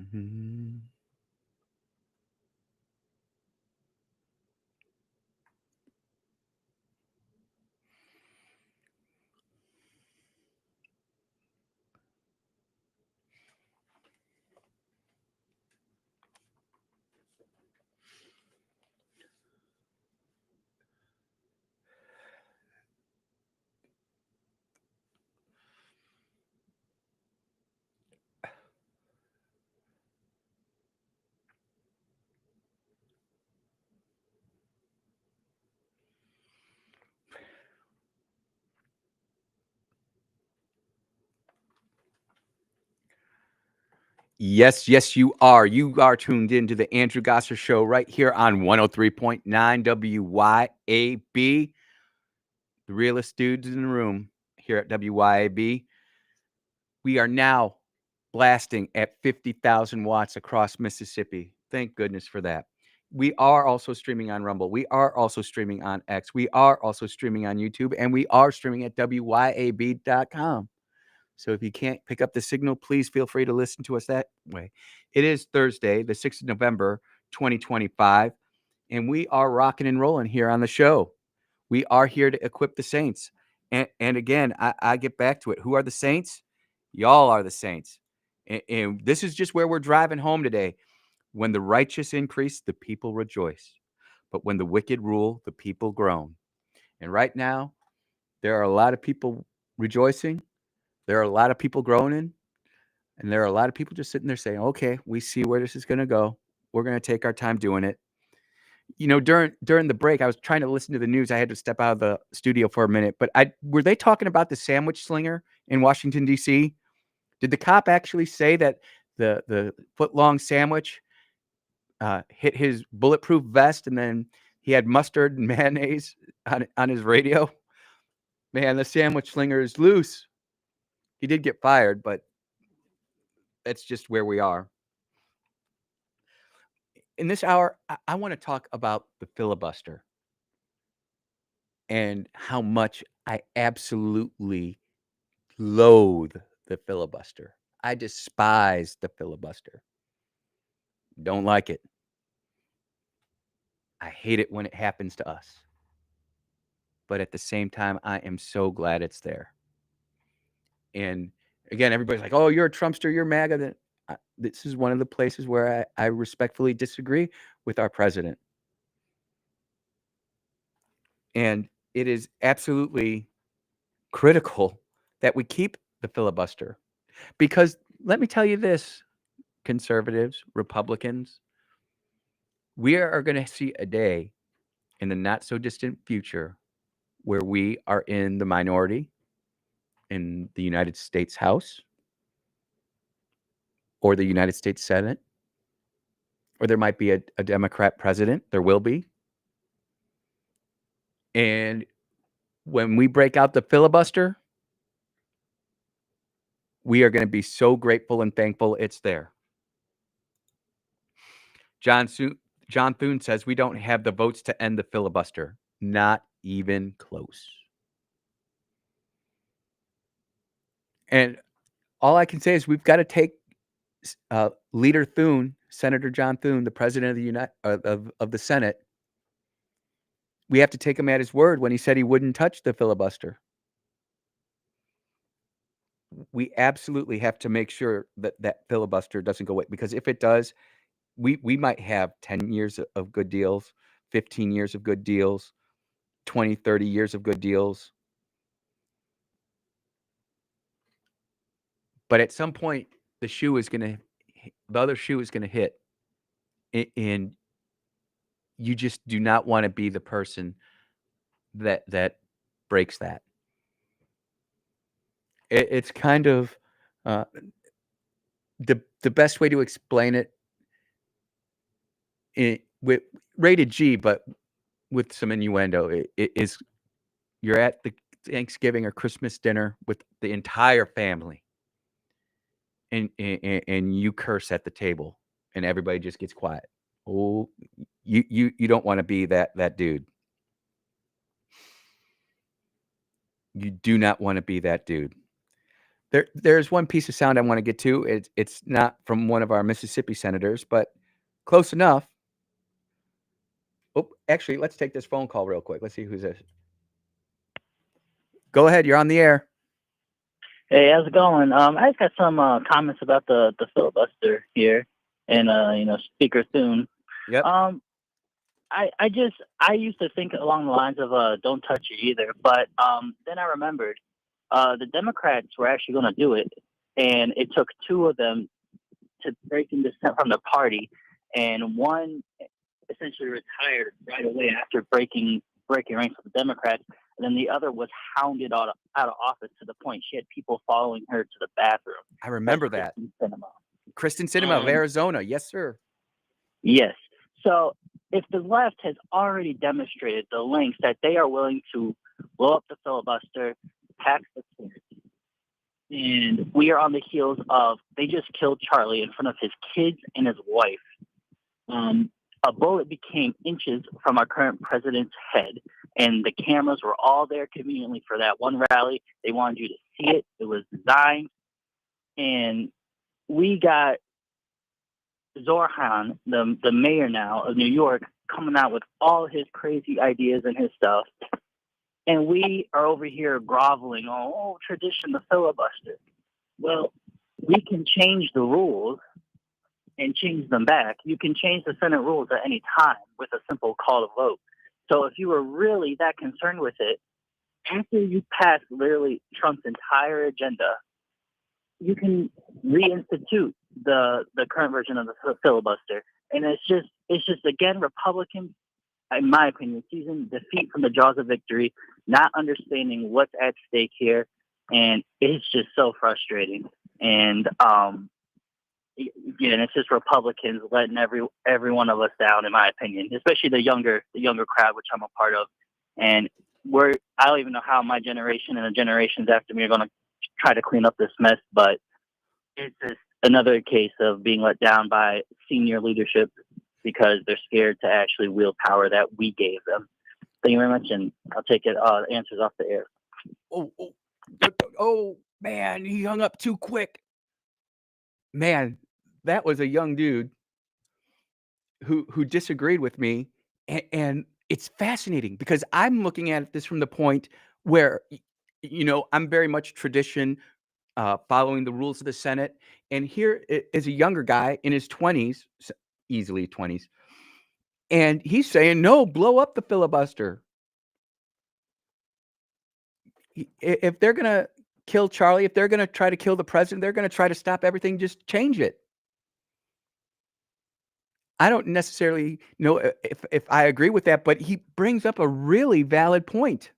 Mhm. Yes, yes, you are. You are tuned into the Andrew Gosser Show right here on 103.9 WYAB. The realest dudes in the room here at WYAB. We are now blasting at 50,000 watts across Mississippi. Thank goodness for that. We are also streaming on Rumble. We are also streaming on X. We are also streaming on YouTube. And we are streaming at WYAB.com. So if you can't pick up the signal, please feel free to listen to us that way. It is Thursday, the 6th of November, 2025, and we are rocking and rolling here on the show. We are here to equip the saints. And again, I get back to it. Who are the saints? Y'all are the saints. And this is just where we're driving home today. When the righteous increase, the people rejoice. But when the wicked rule, the people groan. And right now, there are a lot of people rejoicing. There are a lot of people groaning, and there are a lot of people just sitting there saying, okay, we see where this is going to go. We're going to take our time doing it. You know, during the break, I was trying to listen to the news. I had to step out of the studio for a minute, but were they talking about the sandwich slinger in Washington, D.C.? Did the cop actually say that the foot-long sandwich hit his bulletproof vest and then he had mustard and mayonnaise on his radio? Man, the sandwich slinger is loose. He did get fired, but that's just where we are. In this hour, I want to talk about the filibuster and how much I absolutely loathe the filibuster. I despise the filibuster. Don't like it. I hate it when it happens to us. But at the same time, I am so glad it's there. And again, everybody's like, oh, you're a Trumpster, you're MAGA. This is one of the places where I respectfully disagree with our president. And it is absolutely critical that we keep the filibuster. Because let me tell you this, conservatives, Republicans, we are going to see a day in the not so distant future where we are in the minority in the United States House or the United States Senate, or there might be a Democrat president. There will be. And when we break out the filibuster, we are going to be so grateful and thankful it's there. John Thune says we don't have the votes to end the filibuster. Not even close. And all I can say is we've got to take Leader Thune, Senator John Thune, the president of the Senate. We have to take him at his word when he said he wouldn't touch the filibuster. We absolutely have to make sure that filibuster doesn't go away, because if it does, we might have 10 years of good deals, 15 years of good deals, 20, 30 years of good deals. But at some point, the other shoe is going to hit. And you just do not want to be the person that breaks that. It's kind of the best way to explain it with rated G, but with some innuendo. It is you're at the Thanksgiving or Christmas dinner with the entire family, and you curse at the table, and everybody just gets quiet. Oh, you don't want to be that dude. You do not want to be that dude. There's one piece of sound I want to get to. It's not from one of our Mississippi senators, but close enough. Oh, actually, let's take this phone call real quick. Let's see who's this. Go ahead. You're on the air. Hey, how's it going? I just got some comments about the filibuster here, and Speaker Thune. Yep. I used to think along the lines of don't touch it either, but then I remembered the Democrats were actually going to do it, and it took two of them to break in dissent from the party, and one essentially retired right away after breaking ranks with the Democrats, and then the other was hounded out of office to the point she had people following her to the bathroom. I remember that. Kristen Sinema of Arizona. Yes, sir. Yes. So if the left has already demonstrated the lengths that they are willing to blow up the filibuster, tax the courts, and we are on the heels of they just killed Charlie in front of his kids and his wife. A bullet became inches from our current president's head, and the cameras were all there conveniently for that one rally. They wanted you to see it. It was designed, and we got Zoran, the mayor now of New York, coming out with all his crazy ideas and his stuff. And we are over here groveling, oh, tradition, the filibuster. Well, we can change the rules and change them back. You can change the Senate rules at any time with a simple call to vote. So if you were really that concerned with it, after you pass literally Trump's entire agenda, you can reinstitute the current version of the filibuster. And it's just again, Republicans, in my opinion, seizing defeat from the jaws of victory, not understanding what's at stake here. And it's just so frustrating. And again, it's just Republicans letting every one of us down, in my opinion, especially the younger crowd, which I'm a part of. And I don't even know how my generation and the generations after me are going to try to clean up this mess, but it's just another case of being let down by senior leadership because they're scared to actually wield power that we gave them. Thank you very much, and I'll take it answers off the air. Oh, man, he hung up too quick. Man, that was a young dude who disagreed with me, and it's fascinating because I'm looking at this from the point where, I'm very much tradition, following the rules of the Senate, and here is a younger guy in his 20s, easily 20s, and he's saying, no, blow up the filibuster. If they're going to kill Charlie, if they're going to try to kill the president, they're going to try to stop everything, just change it. I don't necessarily know if I agree with that, but he brings up a really valid point.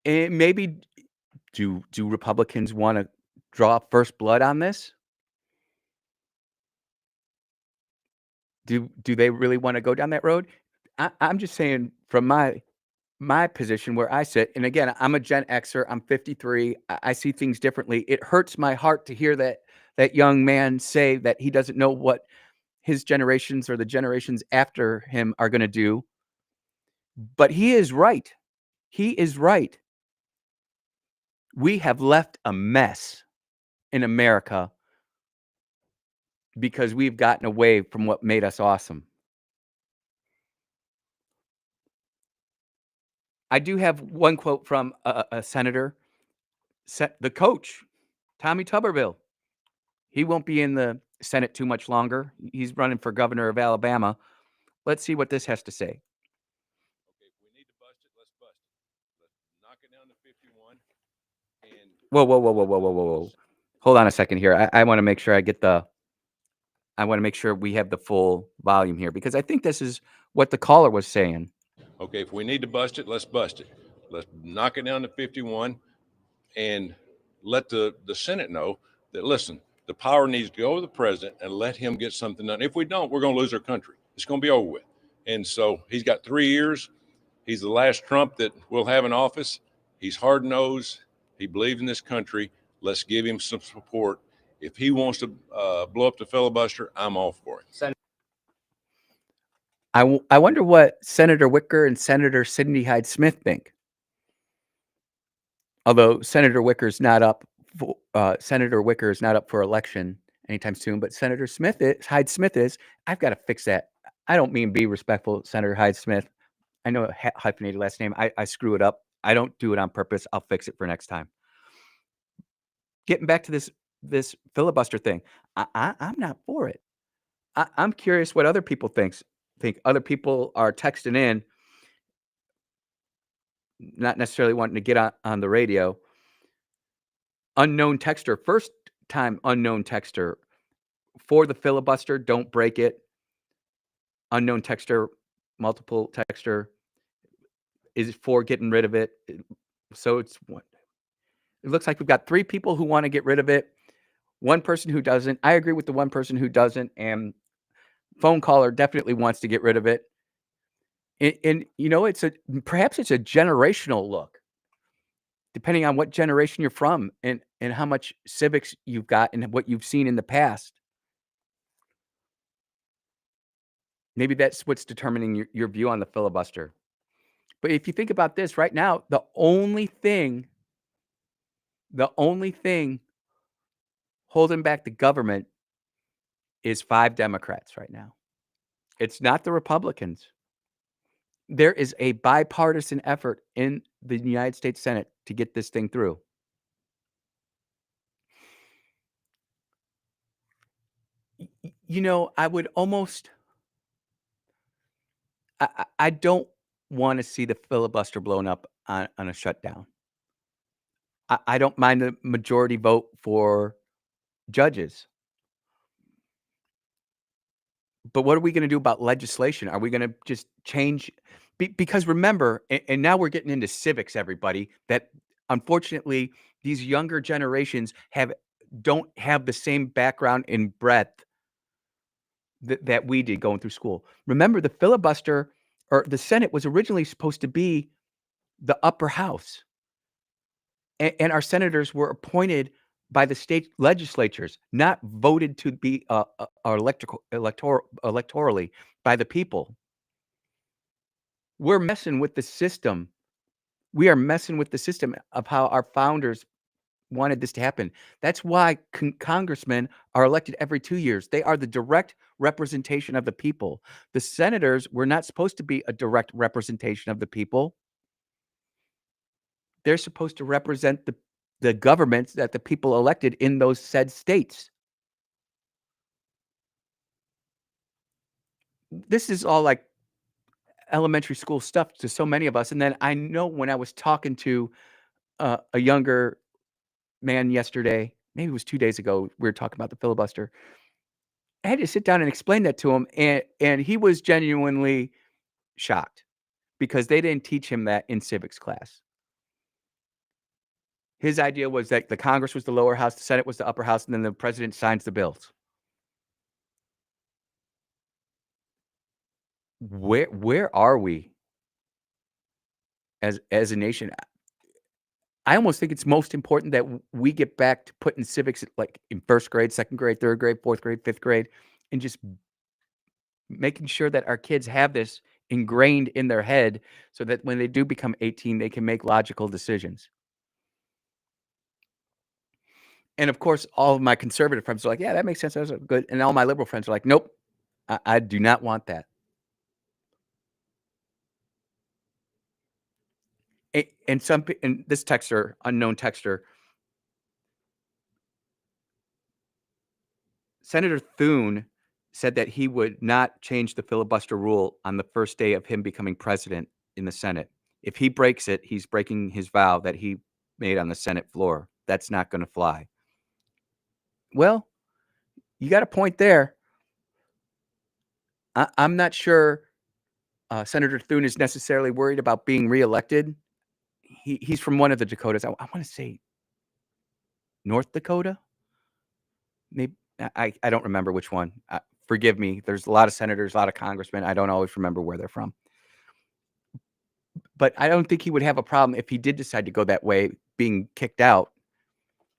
And maybe do Republicans want to draw first blood on this? Do they really want to go down that road? I'm just saying from my position where I sit, and again, I'm a Gen Xer, I'm 53, I see things differently. It hurts my heart to hear that young man say that he doesn't know what his generations or the generations after him are going to do. But he is right. He is right. We have left a mess in America because we've gotten away from what made us awesome. I do have one quote from a senator, the coach, Tommy Tuberville. He won't be in the Senate too much longer. He's running for governor of Alabama. Let's see what this has to say. Okay, if we need to bust it, let's bust it. Let's knock it down to 51. And Whoa. Hold on a second here. I want to make sure I want to make sure we have the full volume here because I think this is what the caller was saying. okay, if we need to bust it, let's bust it. Let's knock it down to 51 and let the Senate know that, listen, the power needs to go to the president and let him get something done. If we don't, we're going to lose our country. It's going to be over with. And so he's got 3 years. He's the last Trump that we'll have in office. He's hard-nosed. He believes in this country. Let's give him some support. If he wants to blow up the filibuster, I'm all for it. I wonder what Senator Wicker and Senator Sidney Hyde Smith think. Although Senator Wicker's not up for election anytime soon, but Senator Hyde Smith is. I've got to fix that. I don't mean be respectful, Senator Hyde Smith. I know a hyphenated last name. I screw it up. I don't do it on purpose. I'll fix it for next time. Getting back to this filibuster thing, I'm not for it. I'm curious what other people think. Other people are texting in, not necessarily wanting to get on the radio. Unknown texter, first time unknown texter for the filibuster. Don't break it. Unknown texter, multiple texter is for getting rid of it. So it's what it looks like. We've got 3 people who want to get rid of it. 1 person who doesn't. I agree with the 1 person who doesn't, and phone caller definitely wants to get rid of it. And you know, perhaps it's a generational look, depending on what generation you're from and how much civics you've got and what you've seen in the past. Maybe that's what's determining your view on the filibuster. But if you think about this right now, the only thing holding back the government is 5 Democrats right now. It's not the Republicans. There is a bipartisan effort in the United States Senate to get this thing through. You know, I would almost I don't want to see the filibuster blown up on a shutdown. I don't mind the majority vote for judges. But what are we going to do about legislation? Are we going to just change? Because remember, and now we're getting into civics, everybody, that unfortunately these younger generations don't have the same background and breadth that we did going through school. Remember, the filibuster or the Senate was originally supposed to be the upper house. And our senators were appointed by the state legislatures, not voted to be electorally by the people. We're messing with the system. We are messing with the system of how our founders wanted this to happen. That's why congressmen are elected every 2 years. They are the direct representation of the people. The senators were not supposed to be a direct representation of the people. They're supposed to represent the governments that the people elected in those said states. This is all like elementary school stuff to so many of us. And then I know when I was talking to a younger man yesterday, maybe it was 2 days ago, we were talking about the filibuster. I had to sit down and explain that to him, and he was genuinely shocked because they didn't teach him that in civics class. His idea was that the Congress was the lower house, the Senate was the upper house, and then the president signs the bills. Where are we as a nation? I almost think it's most important that we get back to putting civics like in 1st grade, 2nd grade, 3rd grade, 4th grade, 5th grade, and just making sure that our kids have this ingrained in their head so that when they do become 18, they can make logical decisions. And of course, all of my conservative friends are like, yeah, that makes sense. That's good. And all my liberal friends are like, nope, I do not want that. And this texter, unknown texter, Senator Thune said that he would not change the filibuster rule on the first day of him becoming president in the Senate. If he breaks it, he's breaking his vow that he made on the Senate floor. That's not going to fly. Well, you got a point there. I'm not sure Senator Thune is necessarily worried about being reelected. He's from one of the Dakotas. I want to say North Dakota. Maybe I don't remember which one. Forgive me. There's a lot of senators, a lot of congressmen. I don't always remember where they're from. But I don't think he would have a problem if he did decide to go that way, being kicked out,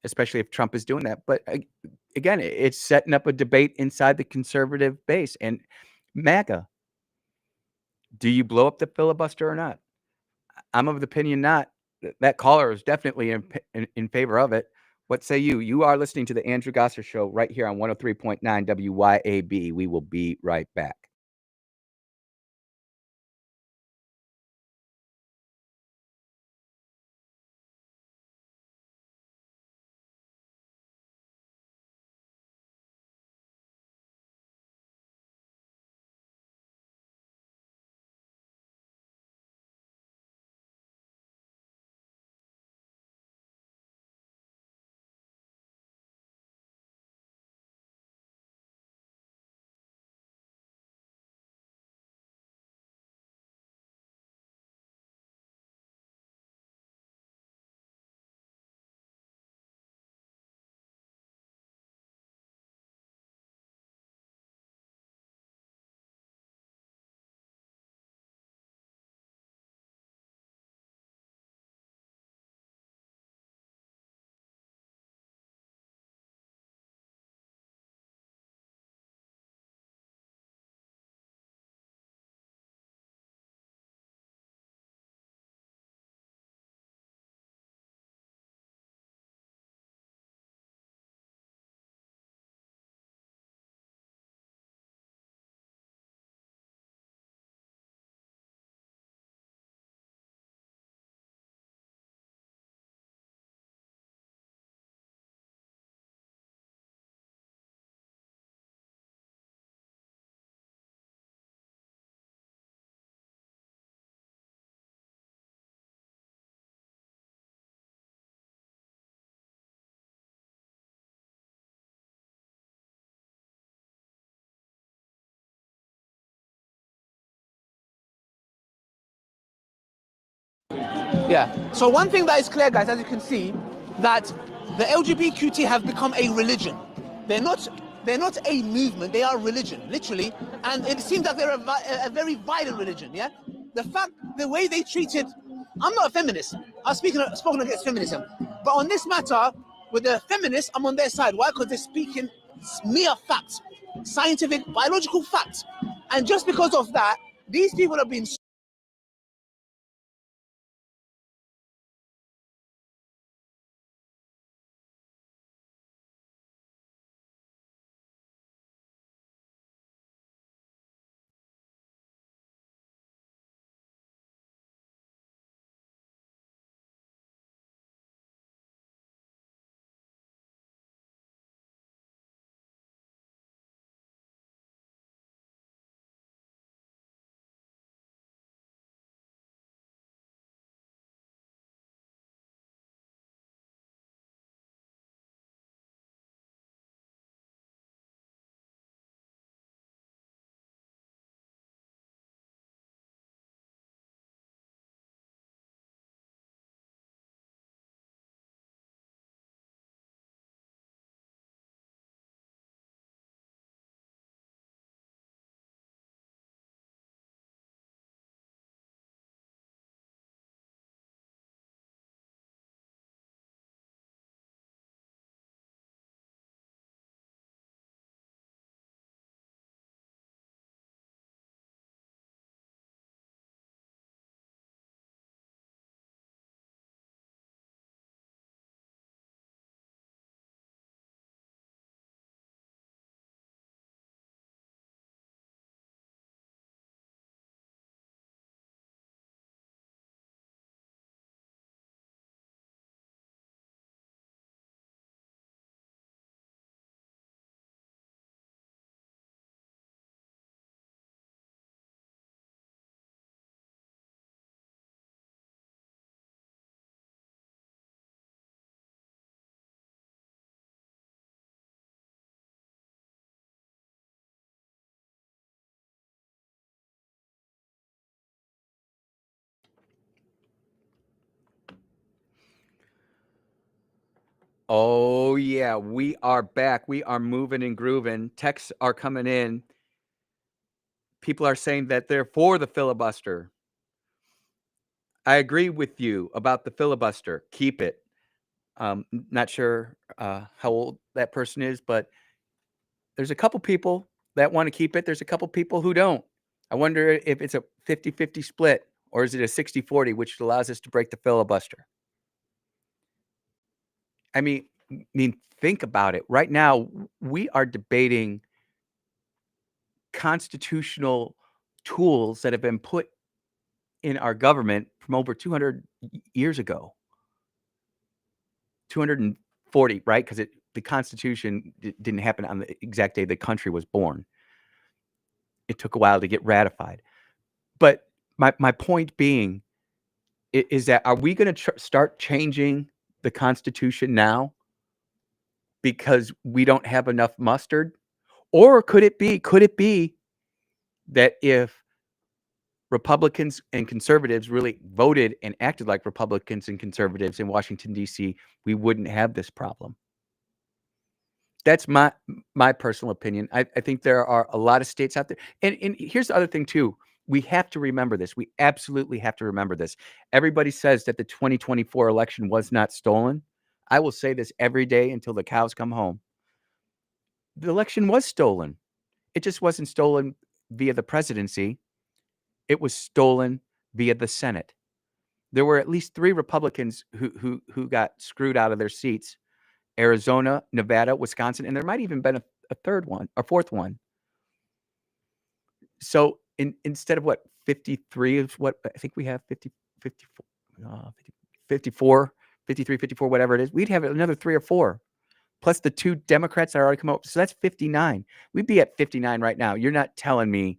especially if Trump is doing that. But again, it's setting up a debate inside the conservative base. And MAGA, do you blow up the filibuster or not? I'm of the opinion not. that caller is definitely in favor of it. What say you? You are listening to the Andrew Gosser Show right here on 103.9 WYAB. We will be right back. Yeah. So one thing that is clear, guys, as you can see, that the LGBTQT have become a religion. They're not a movement. They are a religion, literally. And it seems that they're a very violent religion. Yeah. The way they treated. I'm not a feminist. I've spoken against feminism, but on this matter, with the feminists, I'm on their side. Why? Because they're speaking mere facts, scientific, biological facts, and just because of that, these people have been. Oh, yeah, we are back. We are moving and grooving. Texts are coming in. People are saying that they're for the filibuster. I agree with you about the filibuster. Keep it. Not sure how old that person is, but there's a couple people that want to keep it. There's a couple people who don't. I wonder if it's a 50-50 split Or is it a 60-40, which allows us to break the filibuster? I mean, think about it. Right now, we are debating constitutional tools that have been put in our government from over 200 years ago. 240, right? Because the Constitution didn't happen on the exact day the country was born. It took a while to get ratified. But my point being is that, are we going to start changing the Constitution now because we don't have enough mustard? Or could it be that if Republicans and conservatives really voted and acted like Republicans and conservatives in Washington, D.C., we wouldn't have this problem? That's my personal opinion. I think there are a lot of states out there. And here's the other thing, too. We have to remember this. We absolutely have to remember this. Everybody says that the 2024 election was not stolen. I will say this every day until the cows come home. The election was stolen. It just wasn't stolen via the presidency. It was stolen via the Senate. There were at least 3 Republicans who got screwed out of their seats: Arizona, Nevada, Wisconsin, and there might even been a third one, a fourth one. So instead of 53 is what I think we have, 54, 53, 54, whatever it is, we'd have another 3 or 4, plus the 2 Democrats that already come up. So that's 59. We'd be at 59 right now. You're not telling me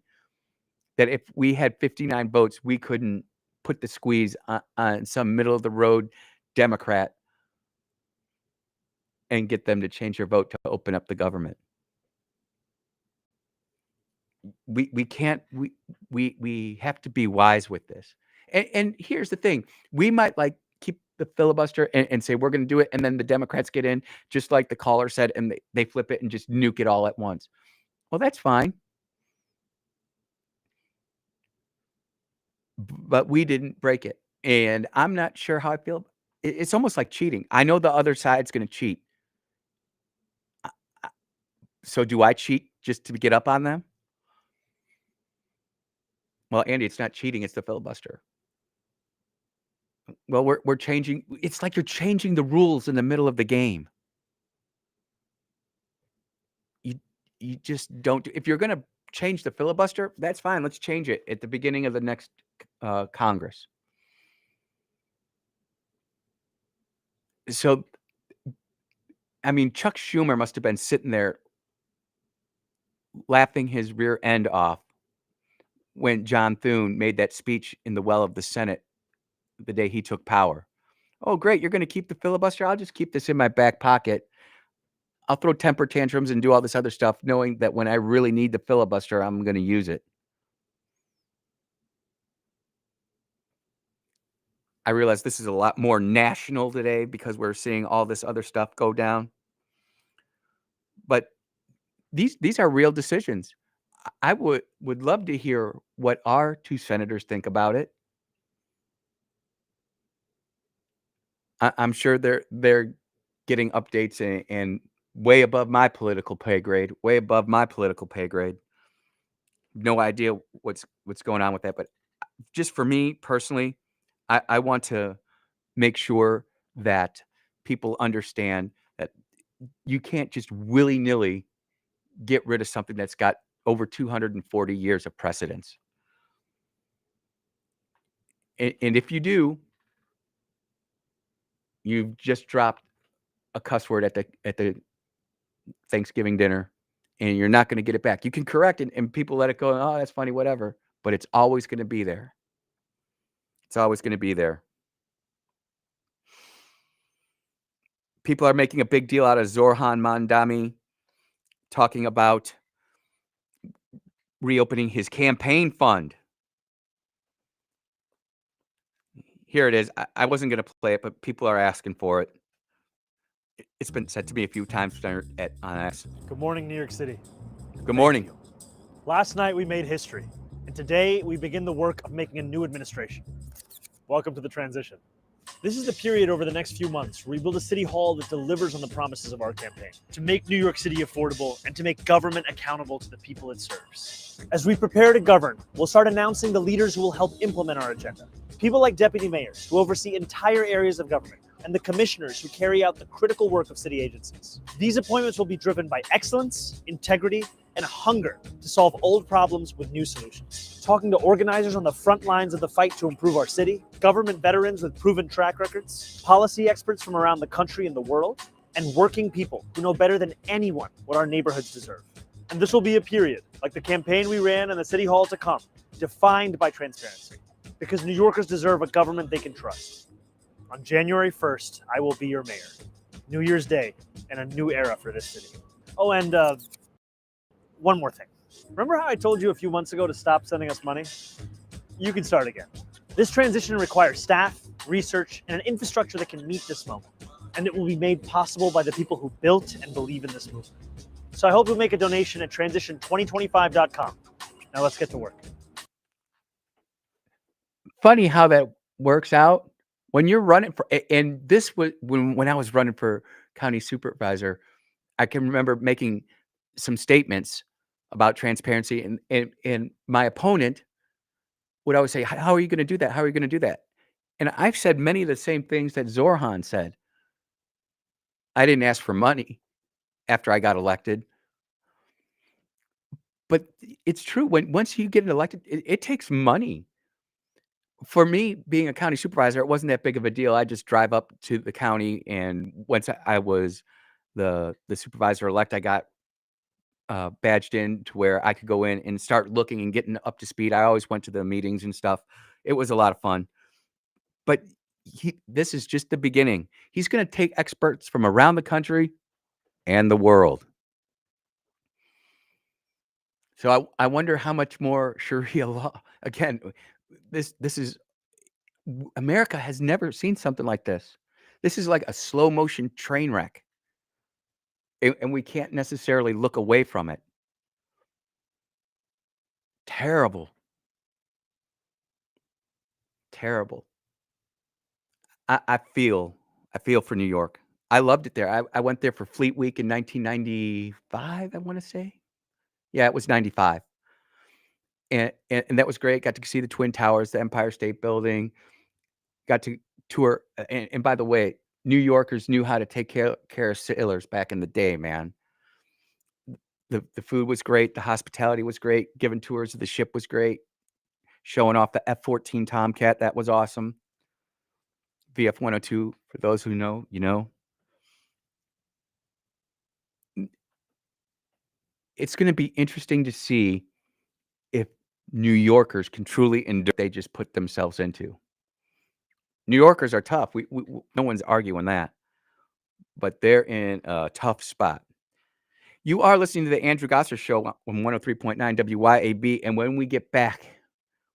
that if we had 59 votes, we couldn't put the squeeze on some middle-of-the-road Democrat and get them to change their vote to open up the government. We can't. We have to be wise with this. And here's the thing: we might keep the filibuster and say we're going to do it, and then the Democrats get in, just like the caller said, and they flip it and just nuke it all at once. Well, that's fine. But we didn't break it, and I'm not sure how I feel. It's almost like cheating. I know the other side's going to cheat. So do I cheat just to get up on them? Well, Andy, it's not cheating, it's the filibuster. Well, we're changing. It's like you're changing the rules in the middle of the game. You just don't. If you're going to change the filibuster, that's fine. Let's change it at the beginning of the next Congress. So, I mean, Chuck Schumer must have been sitting there laughing his rear end off when John Thune made that speech in the well of the Senate the day he took power. Oh, great. You're going to keep the filibuster? I'll just keep this in my back pocket. I'll throw temper tantrums and do all this other stuff, knowing that when I really need the filibuster, I'm going to use it. I realize this is a lot more national today because we're seeing all this other stuff go down. But these are real decisions. I would love to hear what our 2 senators think about it. I'm sure they're getting updates and way above my political pay grade, way above my political pay grade. No idea what's going on with that. But just for me personally, I want to make sure that people understand that you can't just willy-nilly get rid of something that's got over 240 years of precedence. And if you do, you've just dropped a cuss word at the Thanksgiving dinner, and you're not going to get it back. You can correct it, and people let it go. Oh, that's funny, whatever. But it's always going to be there. It's always going to be there. People are making a big deal out of Zorhan Mandami talking about reopening his campaign fund. Here it is. I wasn't going to play it, but people are asking for it. It's been said to me a few times on us. Good morning, New York City. Good morning. Last night we made history, and today we begin the work of making a new administration. Welcome to the transition. This is the period over the next few months where we build a city hall that delivers on the promises of our campaign, to make New York City affordable and to make government accountable to the people it serves. As we prepare to govern, we'll start announcing the leaders who will help implement our agenda. People like deputy mayors who oversee entire areas of government, and the commissioners who carry out the critical work of city agencies. These appointments will be driven by excellence, integrity, and hunger to solve old problems with new solutions. Talking to organizers on the front lines of the fight to improve our city, government veterans with proven track records, policy experts from around the country and the world, and working people who know better than anyone what our neighborhoods deserve. And this will be a period, like the campaign we ran and the city hall to come, defined by transparency. Because New Yorkers deserve a government they can trust. On January 1st, I will be your mayor. New Year's Day and a new era for this city. Oh, and one more thing. Remember how I told you a few months ago to stop sending us money? You can start again. This transition requires staff, research, and an infrastructure that can meet this moment. And it will be made possible by the people who built and believe in this movement. So I hope you'll make a donation at transition2025.com. Now let's get to work. Funny how that works out when you're running for, and this was when I was running for county supervisor. I can remember making some statements about transparency, and my opponent would always say, "How are you going to do that? How are you going to do that?" And I've said many of the same things that Zorhan said. I didn't ask for money after I got elected, but it's true. Once you get elected, it takes money. For me, being a county supervisor, it wasn't that big of a deal. I just drive up to the county, and once I was the supervisor-elect, I got, badged in to where I could go in and start looking and getting up to speed. I always went to the meetings and stuff. It was a lot of fun. But this is just the beginning. He's gonna take experts from around the country and the world. So I wonder how much more Sharia law again, this is America has never seen something like this. This is like a slow motion train wreck, and we can't necessarily look away from it. Terrible, terrible. I feel for New York. I loved it there. I went there for Fleet Week in 1995, I wanna say. Yeah, it was 95. And that was great. Got to see the Twin Towers, the Empire State Building, got to tour and by the way, New Yorkers knew how to take care of sailors back in the day, man. The food was great, the hospitality was great, giving tours of the ship was great, showing off the F-14 Tomcat, that was awesome. VF-102, for those who know, you know. It's gonna be interesting to see if New Yorkers can truly endure they just put themselves into. New Yorkers are tough, we no one's arguing that, but they're in a tough spot. You are listening to the Andrew Gosser Show on 103.9 WYAB, and when we get back,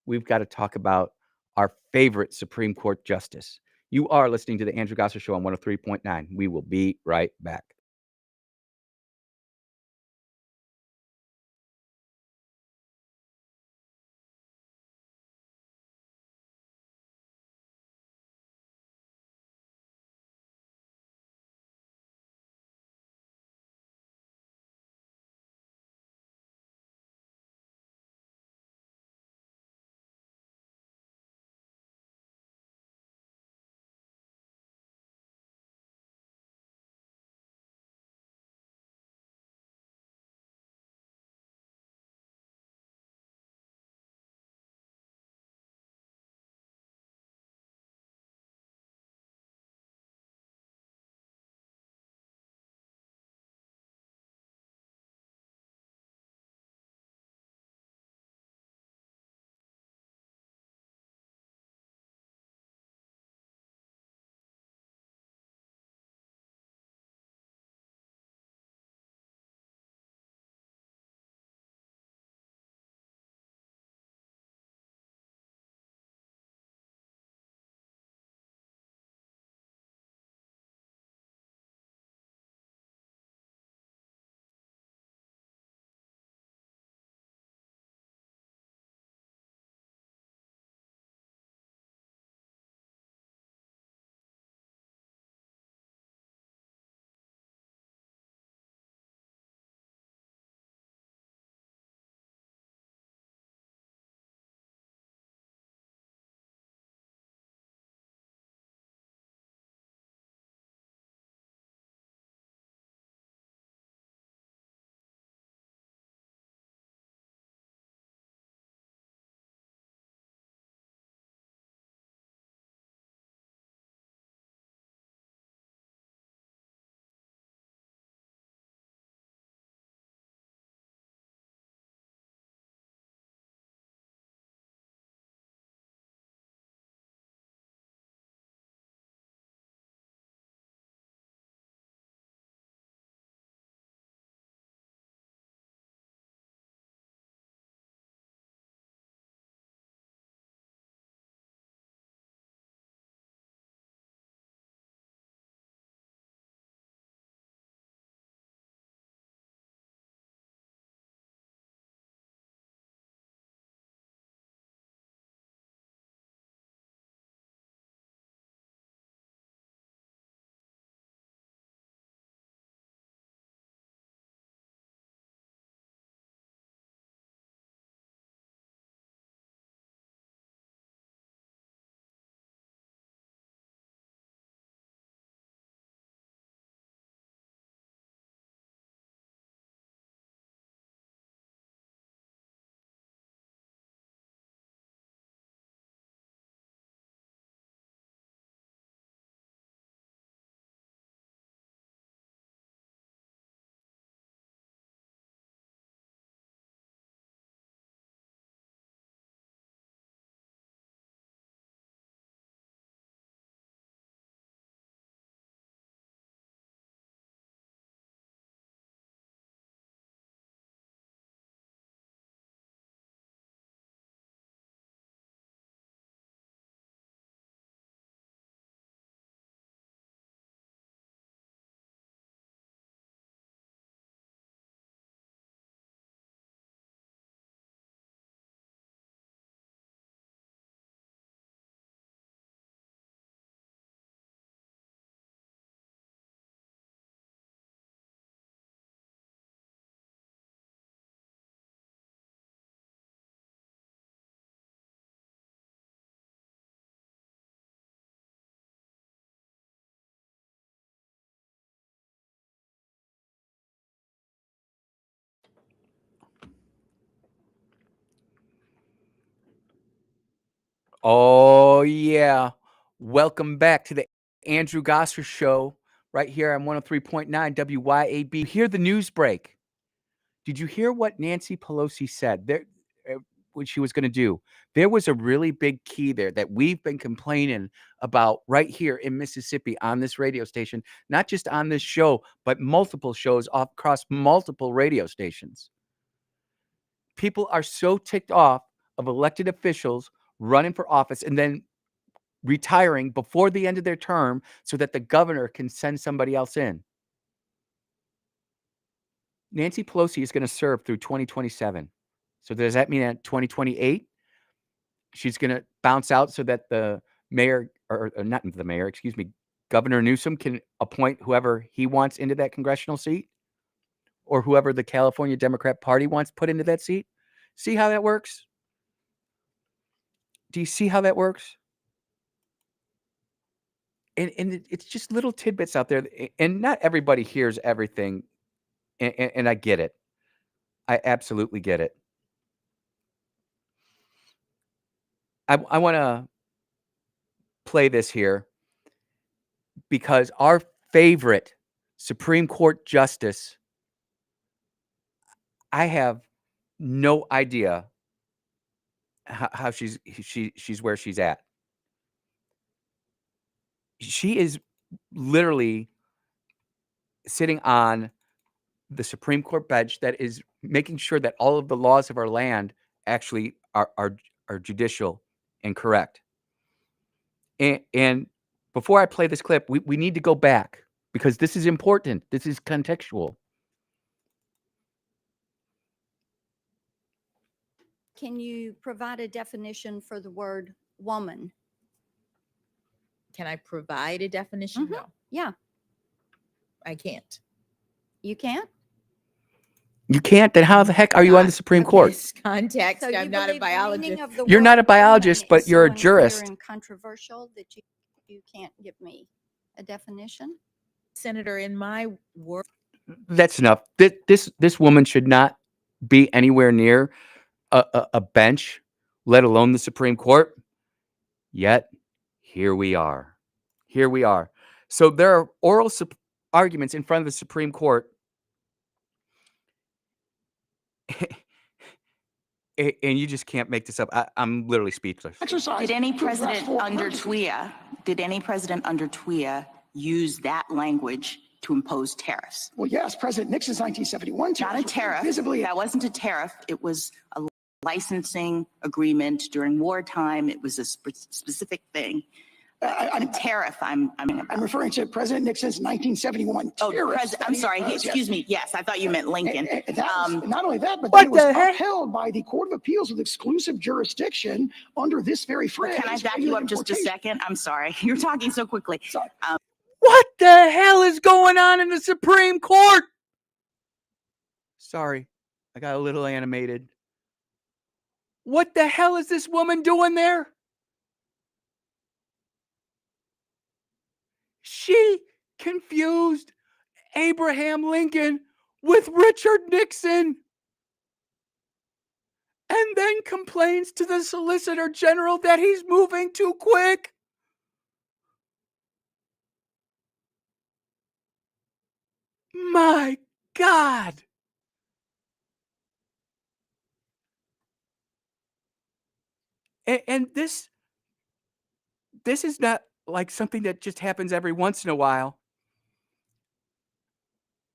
we've got to talk about our favorite Supreme Court justice. You are listening to the Andrew Gosser Show on 103.9. We will be right back. Oh, yeah. Welcome back to the Andrew Gosser Show right here on 103.9 WYAB. Hear the news break. Did you hear what Nancy Pelosi said there? What she was going to do? There was a really big key there that we've been complaining about right here in Mississippi on this radio station, not just on this show, but multiple shows across multiple radio stations. People are so ticked off of elected officials running for office and then retiring before the end of their term so that the governor can send somebody else in. Nancy Pelosi is going to serve through 2027. So does that mean at 2028, she's going to bounce out so that the mayor, or not the mayor, excuse me, Governor Newsom can appoint whoever he wants into that congressional seat, or whoever the California Democrat Party wants put into that seat? See how that works? Do you see how that works? And it's just little tidbits out there, and not everybody hears everything, and I get it. I absolutely get it. I want to play this here because our favorite Supreme Court justice, I have no idea how she's where she's at. She is literally sitting on the Supreme Court bench that is making sure that all of the laws of our land actually are judicial and correct. And before I play this clip, we need to go back because this is important. This is contextual. Can you provide a definition for the word woman? Can I provide a definition? Mhm. No, Yeah, I can't. you can't? You can't? Then how the heck are you on the Not Supreme in Court? this context, So you I'm not a believe the meaning biologist. of the You're not a word biologist, woman but is you're a so unclear jurist. and controversial that you can't give me a definition? Senator, in my work, That's enough. This woman should not be anywhere near a bench, let alone the Supreme Court. Yet, here we are. Here we are. So there are oral arguments in front of the Supreme Court. And you just can't make this up. I'm literally speechless. Did any president under TWIA use that language to impose tariffs? Well, yes, President Nixon's 1971 Not a tariff. visibly. That wasn't a tariff. It was a licensing agreement during wartime. It was a specific thing. A tariff. I'm referring to President Nixon's 1971 tariffs. I'm sorry. Excuse me. Yes, I thought you meant Lincoln. Not only that, but What it was the heck? upheld by the Court of Appeals with exclusive jurisdiction under this very phrase. Can I back you up just a second? I'm sorry. You're talking so quickly. What the hell is going on in the Supreme Court? Sorry, I got a little animated. What the hell is this woman doing there? She confused Abraham Lincoln with Richard Nixon and then complains to the Solicitor General that he's moving too quick. My God. And this is not like something that just happens every once in a while.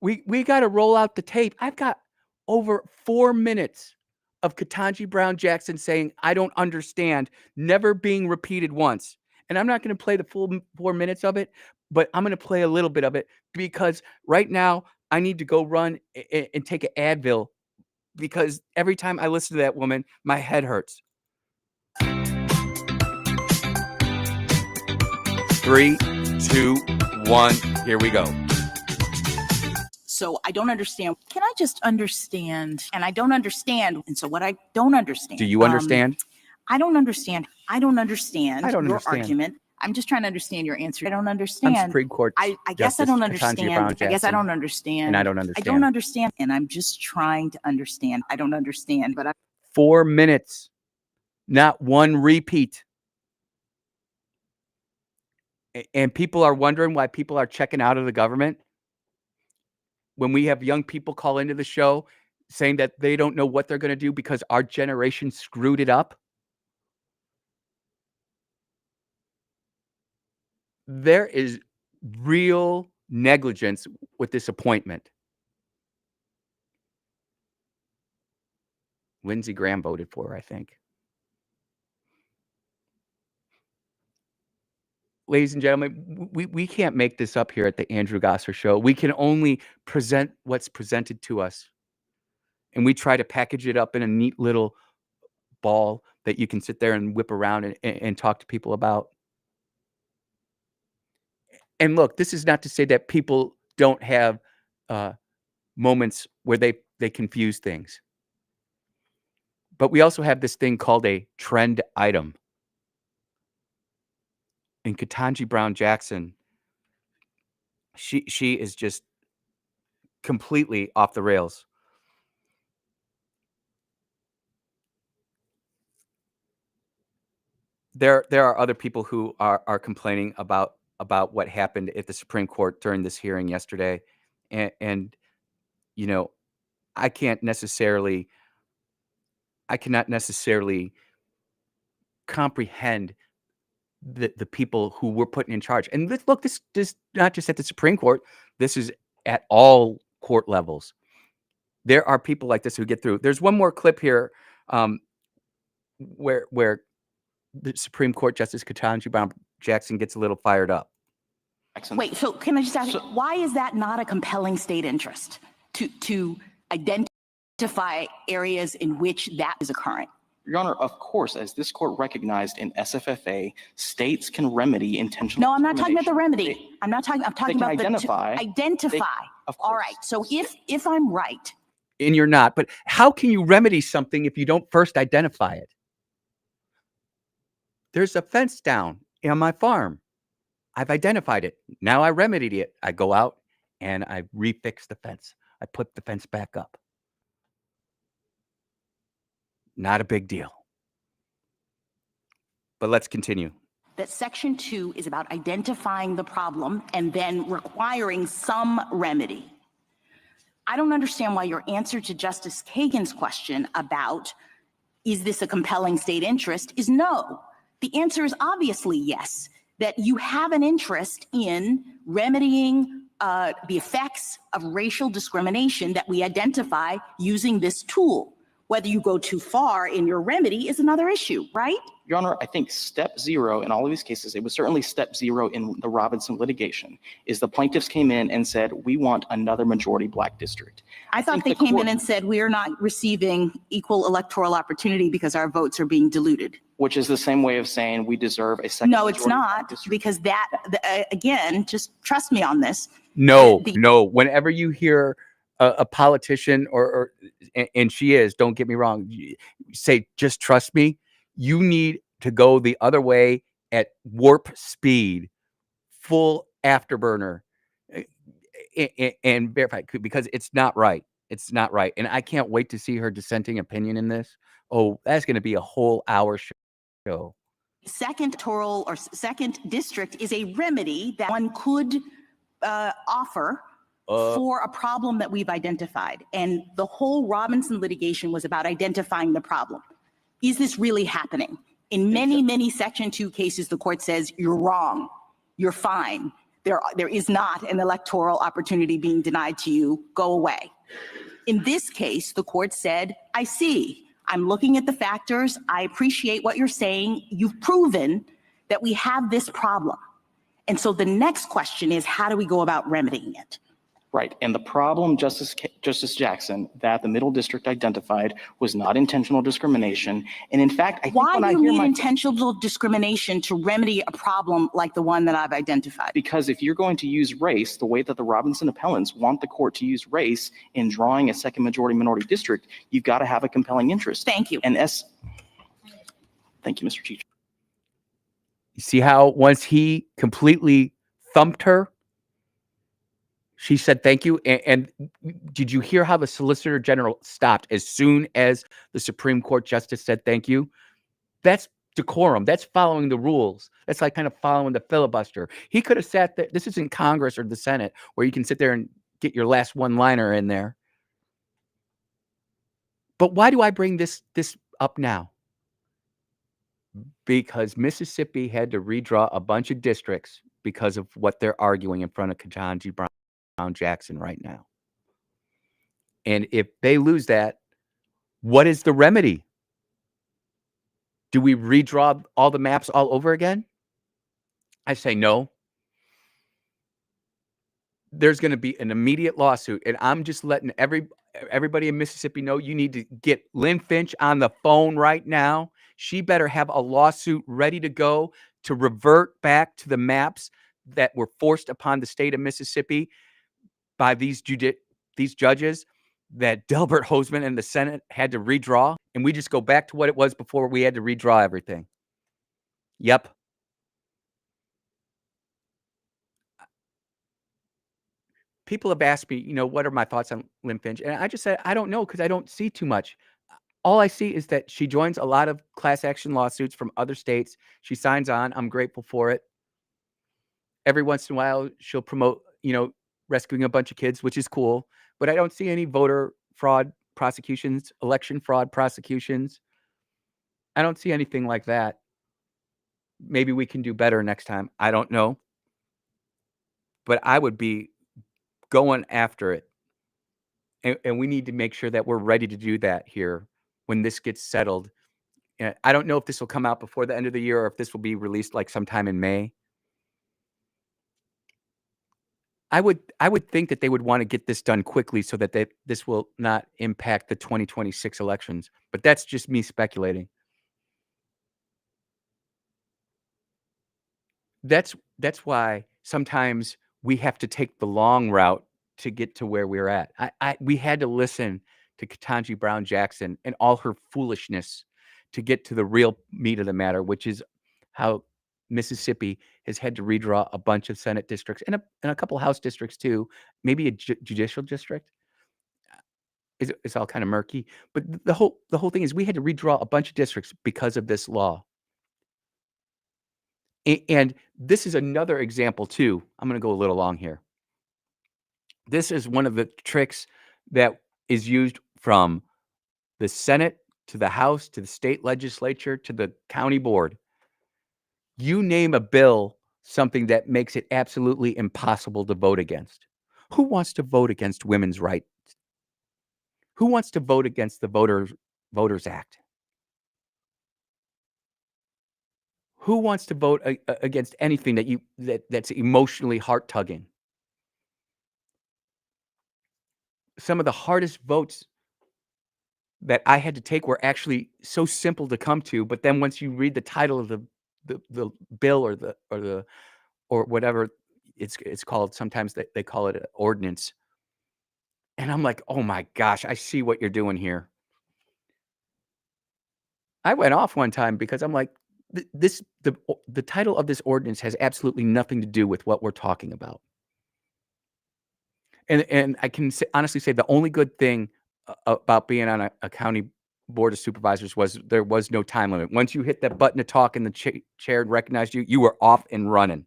We got to roll out the tape. I've got over 4 minutes of Ketanji Brown Jackson saying, "I don't understand," never being repeated once. And I'm not going to play the full 4 minutes of it, but I'm going to play a little bit of it because right now I need to go run and take an Advil because every time I listen to that woman, my head hurts. 3, 2, 1, here we go. So I don't understand. Can I just understand? And I don't understand. And so what I don't understand. Do you understand? I don't understand. I don't understand I don't your understand. argument. I'm just trying to understand your answer. I don't understand. I'm Supreme Court I guess I Justice don't Ketanji understand. Brown I guess I Jackson, don't understand. and I don't understand. I don't understand. And I'm just trying to understand. I don't understand. But 4 minutes, not one repeat. And people are wondering why people are checking out of the government. When we have young people call into the show saying that they don't know what they're going to do because our generation screwed it up. There is real negligence with this appointment. Lindsey Graham voted for her, I think. Ladies and gentlemen, we can't make this up here at the Andrew Gosser Show. We can only present what's presented to us. And we try to package it up in a neat little ball that you can sit there and whip around and talk to people about. And look, this is not to say that people don't have moments where they confuse things. But we also have this thing called a trend item. And Ketanji Brown Jackson, she is just completely off the rails. There are other people who are complaining about what happened at the Supreme Court during this hearing yesterday. And you know, I cannot necessarily comprehend the people who were put in charge. And look, this is not just at the Supreme Court. This is at all court levels. There are people like this who get through. There's one more clip here where the Supreme Court Justice Ketanji Brown Jackson gets a little fired up. Wait, so can I just ask, why is that not a compelling state interest to identify areas in which that is occurring? Your Honor, of course, as this court recognized in SFFA, states can remedy intentional. No, I'm not talking about the remedy. I'm talking about identify. Identify. Of course. All right. So if I'm right. And you're not, but how can you remedy something if you don't first identify it? There's a fence down on my farm. I've identified it. Now I remedied it. I go out and I refix the fence. I put the fence back up. Not a big deal. But let's continue. That Section 2 is about identifying the problem and then requiring some remedy. I don't understand why your answer to Justice Kagan's question about is this a compelling state interest is no. The answer is obviously yes, that you have an interest in remedying the effects of racial discrimination that we identify using this tool. Whether you go too far in your remedy is another issue, right? Your Honor, I think step zero in all of these cases, it was certainly step zero in the Robinson litigation, is the plaintiffs came in and said, we want another majority black district. I thought they came in and said, we are not receiving equal electoral opportunity because our votes are being diluted. Which is the same way of saying we deserve a second. No, it's not, because that, again, just trust me on this. No. Whenever you hear a politician and she is, don't get me wrong, say, just trust me, you need to go the other way at warp speed, full afterburner, and verify, because it's not right. It's not right. And I can't wait to see her dissenting opinion in this. Oh, that's going to be a whole hour show. Second electoral or second district is a remedy that one could offer for a problem that we've identified. And the whole Robinson litigation was about identifying the problem. Is this really happening? In many Section 2 cases, the court says, you're wrong, you're fine. There is not an electoral opportunity being denied to you, go away. In this case, the court said, I see, I'm looking at the factors, I appreciate what you're saying, you've proven that we have this problem. And so the next question is, how do we go about remedying it? Right. And the problem, Justice Jackson, that the Middle District identified was not intentional discrimination. And in fact, I think why do you need intentional discrimination to remedy a problem like the one that I've identified? Because if you're going to use race the way that the Robinson appellants want the court to use race in drawing a second majority minority district, you've got to have a compelling interest. Thank you. And thank you, Mr. Chief. You see how once he completely thumped her, she said thank you. And did you hear how the Solicitor General stopped as soon as the Supreme Court Justice said thank you? That's decorum. That's following the rules. That's like kind of following the filibuster. He could have sat there. This isn't Congress or the Senate where you can sit there and get your last one-liner in there. But why do I bring this up now? Because Mississippi had to redraw a bunch of districts because of what they're arguing in front of Ketanji Brown Jackson right now. And if they lose that, what is the remedy? Do we redraw all the maps all over again? I say no. There's going to be an immediate lawsuit, and I'm just letting everybody in Mississippi know you need to get Lynn Finch on the phone right now. She better have a lawsuit ready to go to revert back to the maps that were forced upon the state of Mississippi by these judges that Delbert Hosemann and the Senate had to redraw, and we just go back to what it was before we had to redraw everything. Yep. People have asked me, what are my thoughts on Lynn Finch? And I just said, I don't know, because I don't see too much. All I see is that she joins a lot of class action lawsuits from other states. She signs on. I'm grateful for it. Every once in a while, she'll promote, rescuing a bunch of kids, which is cool. But I don't see any voter fraud prosecutions, election fraud prosecutions. I don't see anything like that. Maybe we can do better next time. I don't know. But I would be going after it. And we need to make sure that we're ready to do that here when this gets settled. And I don't know if this will come out before the end of the year or if this will be released like sometime in May. I would think that they would want to get this done quickly so that this will not impact the 2026 elections. But that's just me speculating. That's why sometimes we have to take the long route to get to where we're at. We had to listen to Ketanji Brown Jackson and all her foolishness to get to the real meat of the matter, which is how Mississippi has had to redraw a bunch of Senate districts and a couple House districts too, maybe a judicial district. It's all kind of murky, but the whole thing is we had to redraw a bunch of districts because of this law. And this is another example too. I'm going to go a little long here. This is one of the tricks that is used from the Senate to the House to the state legislature to the county board. You name a bill, something that makes it absolutely impossible to vote against. Who wants to vote against women's rights? Who wants to vote against the Voters Act? Who wants to vote against anything that's emotionally heart-tugging? Some of the hardest votes that I had to take were actually so simple to come to, but then once you read the title of the bill or whatever it's called, sometimes they call it an ordinance. And I'm like, oh my gosh, I see what you're doing here. I went off one time because I'm like, the title of this ordinance has absolutely nothing to do with what we're talking about. And I can honestly say the only good thing about being on a county board of supervisors was there was no time limit. Once you hit that button to talk and the chair recognized you, you were off and running.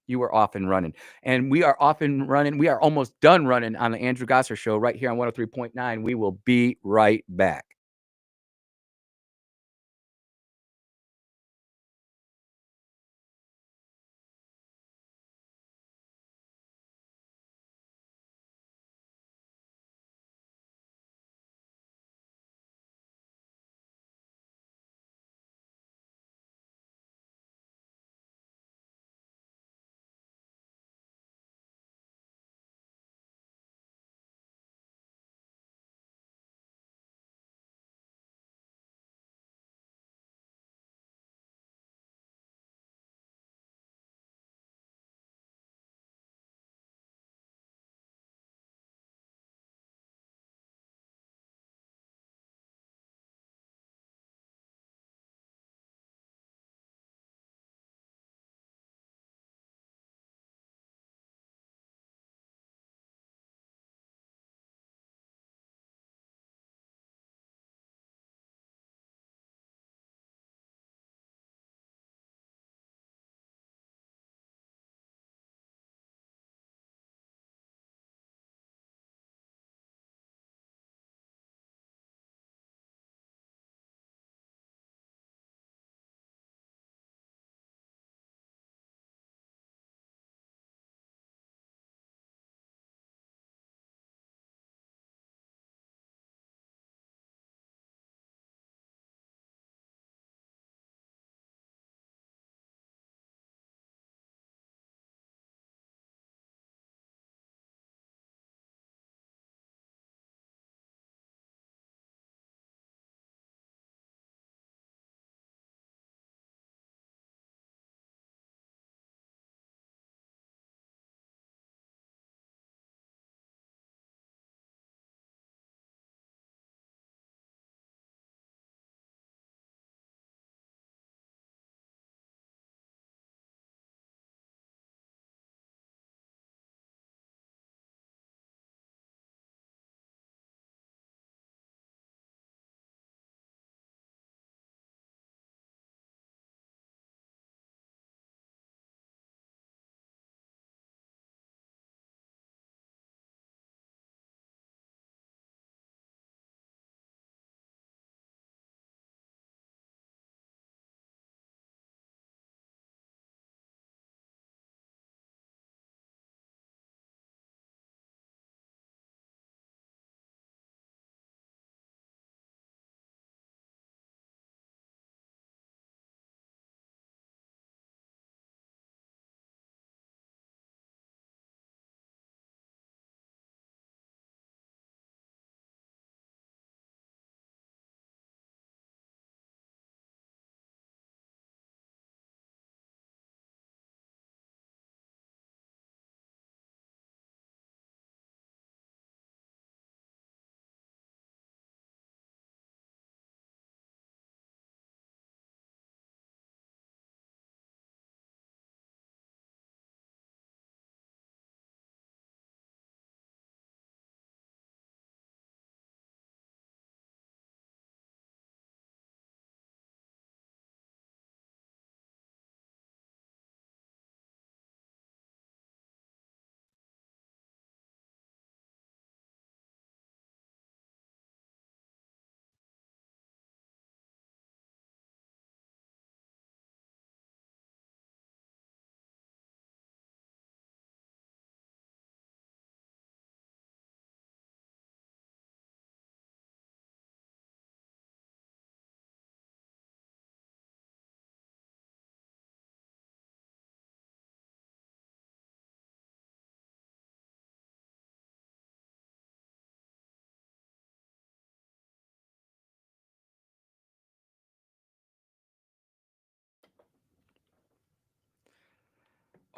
You were off and running. And we are off and running. We are almost done running on the Andrew Gosser Show right here on 103.9. We will be right back.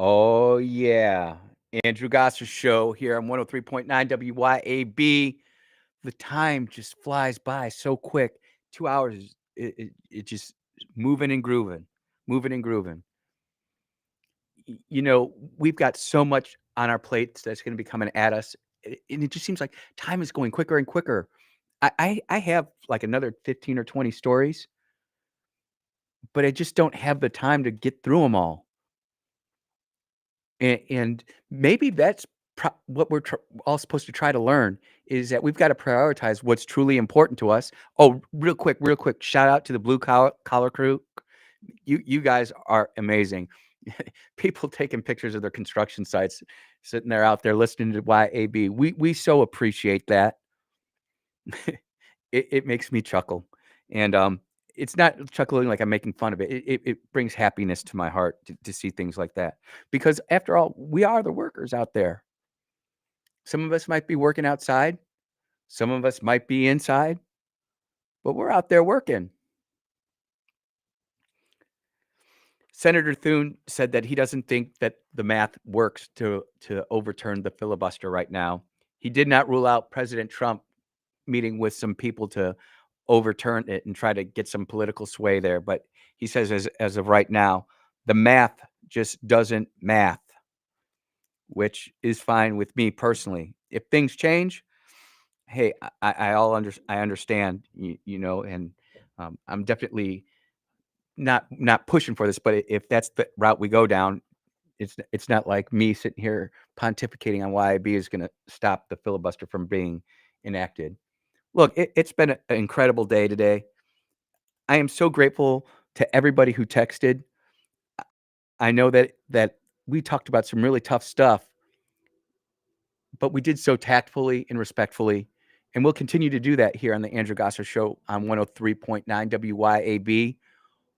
Oh, yeah. Andrew Gosser Show here on 103.9 WYAB. The time just flies by so quick. 2 hours, it just moving and grooving, moving and grooving. You know, we've got so much on our plates that's going to be coming at us. And it just seems like time is going quicker and quicker. I have like another 15 or 20 stories, but I just don't have the time to get through them all. And maybe that's what we're all supposed to try to learn is that we've got to prioritize what's truly important to us. Oh, real quick, shout out to the blue collar crew. You guys are amazing. People taking pictures of their construction sites, sitting there out there listening to YAB. We so appreciate that. It makes me chuckle, and it's not chuckling like I'm making fun of it. It brings happiness to my heart to see things like that, because after all, we are the workers out there. Some of us might be working outside, some of us might be inside, but we're out there working. Senator Thune said that he doesn't think that the math works to overturn the filibuster right now. He did not rule out President Trump meeting with some people to overturn it and try to get some political sway there. But he says as of right now, the math just doesn't math, which is fine with me personally. If things change, hey, I understand, you know, and I'm definitely not pushing for this, but if that's the route we go down, it's not like me sitting here pontificating on why IB is going to stop the filibuster from being enacted. Look, it's been an incredible day today. I am so grateful to everybody who texted. I know that we talked about some really tough stuff, but we did so tactfully and respectfully, and we'll continue to do that here on the Andrew Gosser Show on 103.9 WYAB.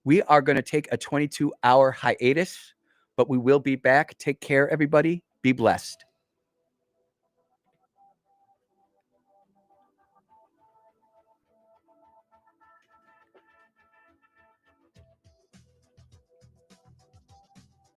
We are going to take a 22-hour hiatus, but we will be back. Take care, everybody. Be blessed.